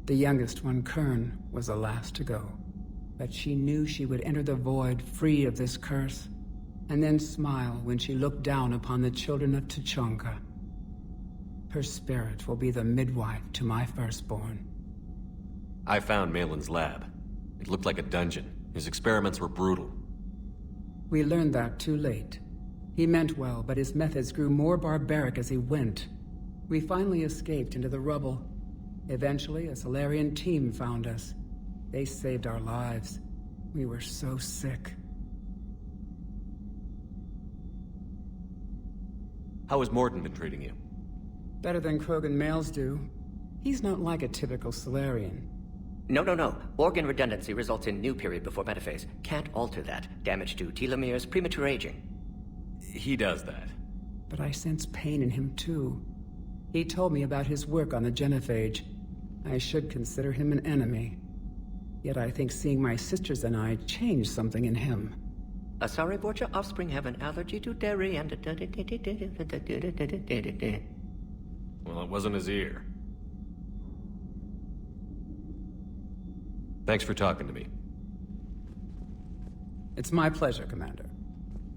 The youngest one, Kern, was the last to go. But she knew she would enter the void free of this curse, and then smile when she looked down upon the children of Tuchanka. Her spirit will be the midwife to my firstborn. I found Malin's lab. It looked like a dungeon. His experiments were brutal. We learned that too late. He meant well, but his methods grew more barbaric as he went. We finally escaped into the rubble. Eventually, a Solarian team found us. They saved our lives. We were so sick. How has Morden been treating you? Better than Krogan males do. He's not like a typical Solarian. No. Organ redundancy results in new period before metaphase. Can't alter that. Damage to telomeres, premature aging. He does that. But I sense pain in him too. He told me about his work on the genophage. I should consider him an enemy. Yet I think seeing my sisters and I changed something in him. Sorry, Vorcha, offspring have an allergy to dairy and... Well, it wasn't his ear. Thanks for talking to me. It's my pleasure, Commander.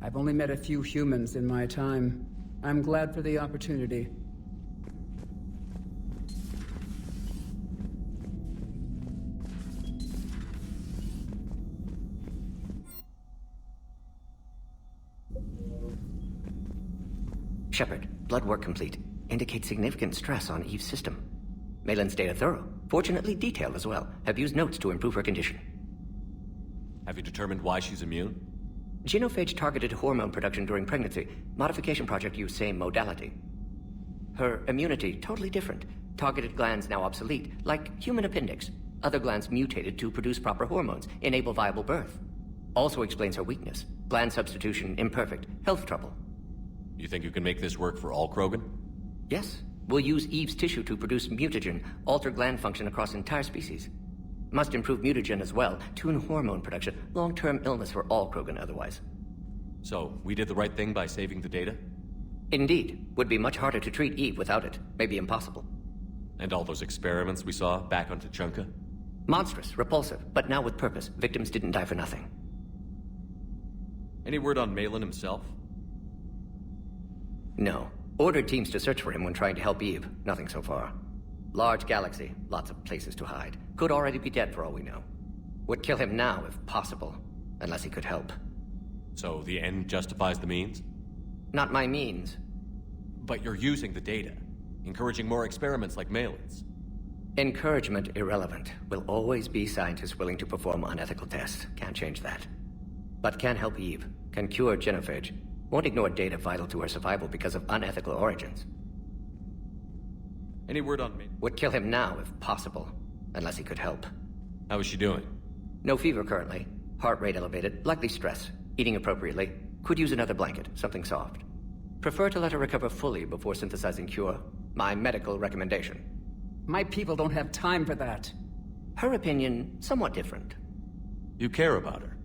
I've only met a few humans in my time. I'm glad for the opportunity. Shepard, blood work complete. indicate significant stress on Eve's system. Malin's data thorough, fortunately detailed as well. Have used notes to improve her condition. Have you determined why she's immune? Genophage targeted hormone production during pregnancy. Modification project used same modality. Her immunity, totally different. Targeted glands now obsolete, like human appendix. Other glands mutated to produce proper hormones, enable viable birth. Also explains her weakness. Gland substitution imperfect. Health trouble. You think you can make this work for all Krogan? Yes. We'll use Eve's tissue to produce mutagen, alter gland function across entire species. Must improve mutagen as well, tune hormone production. Long-term illness for all Krogan otherwise. So, we did the right thing by saving the data? Indeed. Would be much harder to treat Eve without it. Maybe impossible. And all those experiments we saw back on Tuchanka? Monstrous, repulsive, but now with purpose. Victims didn't die for nothing. Any word on Malin himself? No. Ordered teams to search for him when trying to help Eve. Nothing so far. Large galaxy, lots of places to hide. Could already be dead for all we know. Would kill him now if possible, unless he could help. So the end justifies the means? Not my means. But you're using the data, encouraging more experiments like Malin's. Encouragement irrelevant. Will always be scientists willing to perform unethical tests. Can't change that. But can help Eve. Can cure genophage. Won't ignore data vital to her survival because of unethical origins. Any word on Malin? Would kill him now if possible, unless he could help. How is she doing? No fever currently. Heart rate elevated, likely stress. Eating appropriately. Could use another blanket, something soft. Prefer to let her recover fully before synthesizing cure. My medical recommendation. My people don't have time for that. Her opinion, somewhat different. You care about her?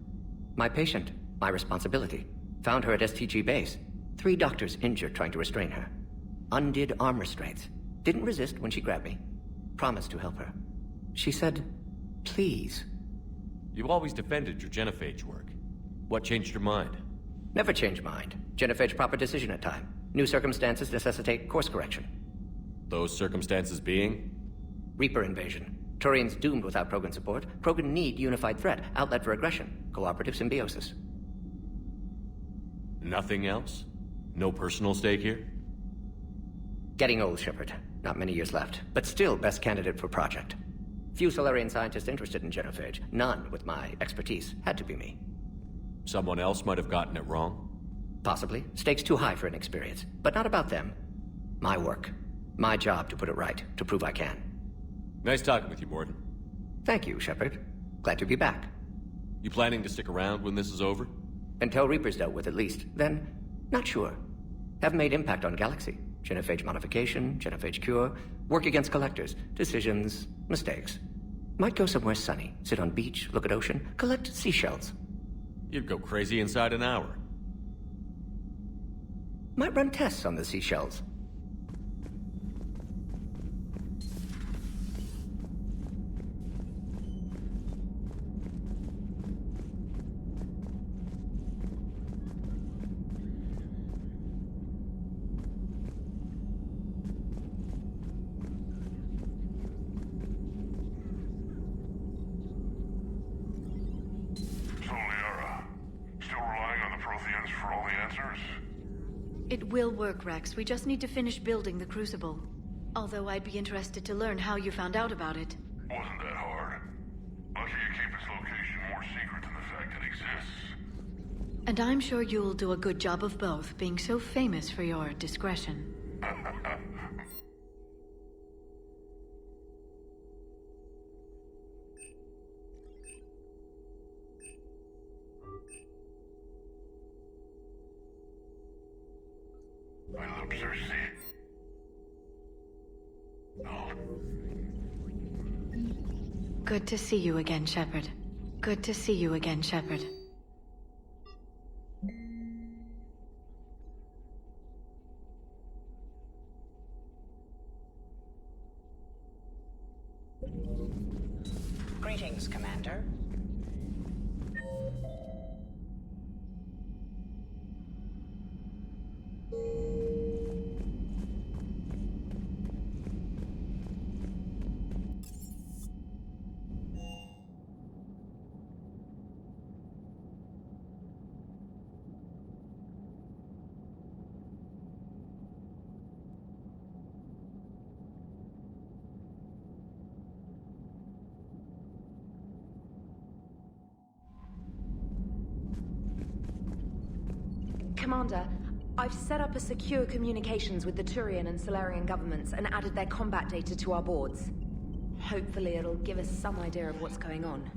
My patient, my responsibility. Found her at STG base. 3 doctors injured trying to restrain her. Undid arm restraints. Didn't resist when she grabbed me. Promised to help her. She said, please. You always defended your genophage work. What changed your mind? Never change mind. Genophage proper decision at time. New circumstances necessitate course correction. Those circumstances being? Reaper invasion. Turians doomed without Krogan support. Krogan need unified threat. Outlet for aggression. Cooperative symbiosis. Nothing else? No personal stake here? Getting old, Shepard. Not many years left. But still best candidate for project. Few Solarian scientists interested in genophage. None with my expertise. Had to be me. Someone else might have gotten it wrong? Possibly. Stakes too high for inexperience. But not about them. My work. My job to put it right. To prove I can. Nice talking with you, Morden. Thank you, Shepard. Glad to be back. You planning to stick around when this is over? Until Reaper's dealt with, at least. Then, not sure. Have made impact on Galaxy. Genophage modification, genophage cure, work against collectors, decisions, mistakes. Might go somewhere sunny, sit on beach, look at ocean, collect seashells. You'd go crazy inside an hour. Might run tests on the seashells. It will work, Rex. We just need to finish building the Crucible. Although I'd be interested to learn how you found out about it. Wasn't that hard. Lucky you keep its location more secret than the fact it exists. And I'm sure you'll do a good job of both, being so famous for your discretion. My lips are sealed. No. Good to see you again, Shepard. Good to see you again, Shepard. Greetings, Commander. Commander, I've set up a secure communications with the Turian and Solarian governments and added their combat data to our boards. Hopefully it'll give us some idea of what's going on.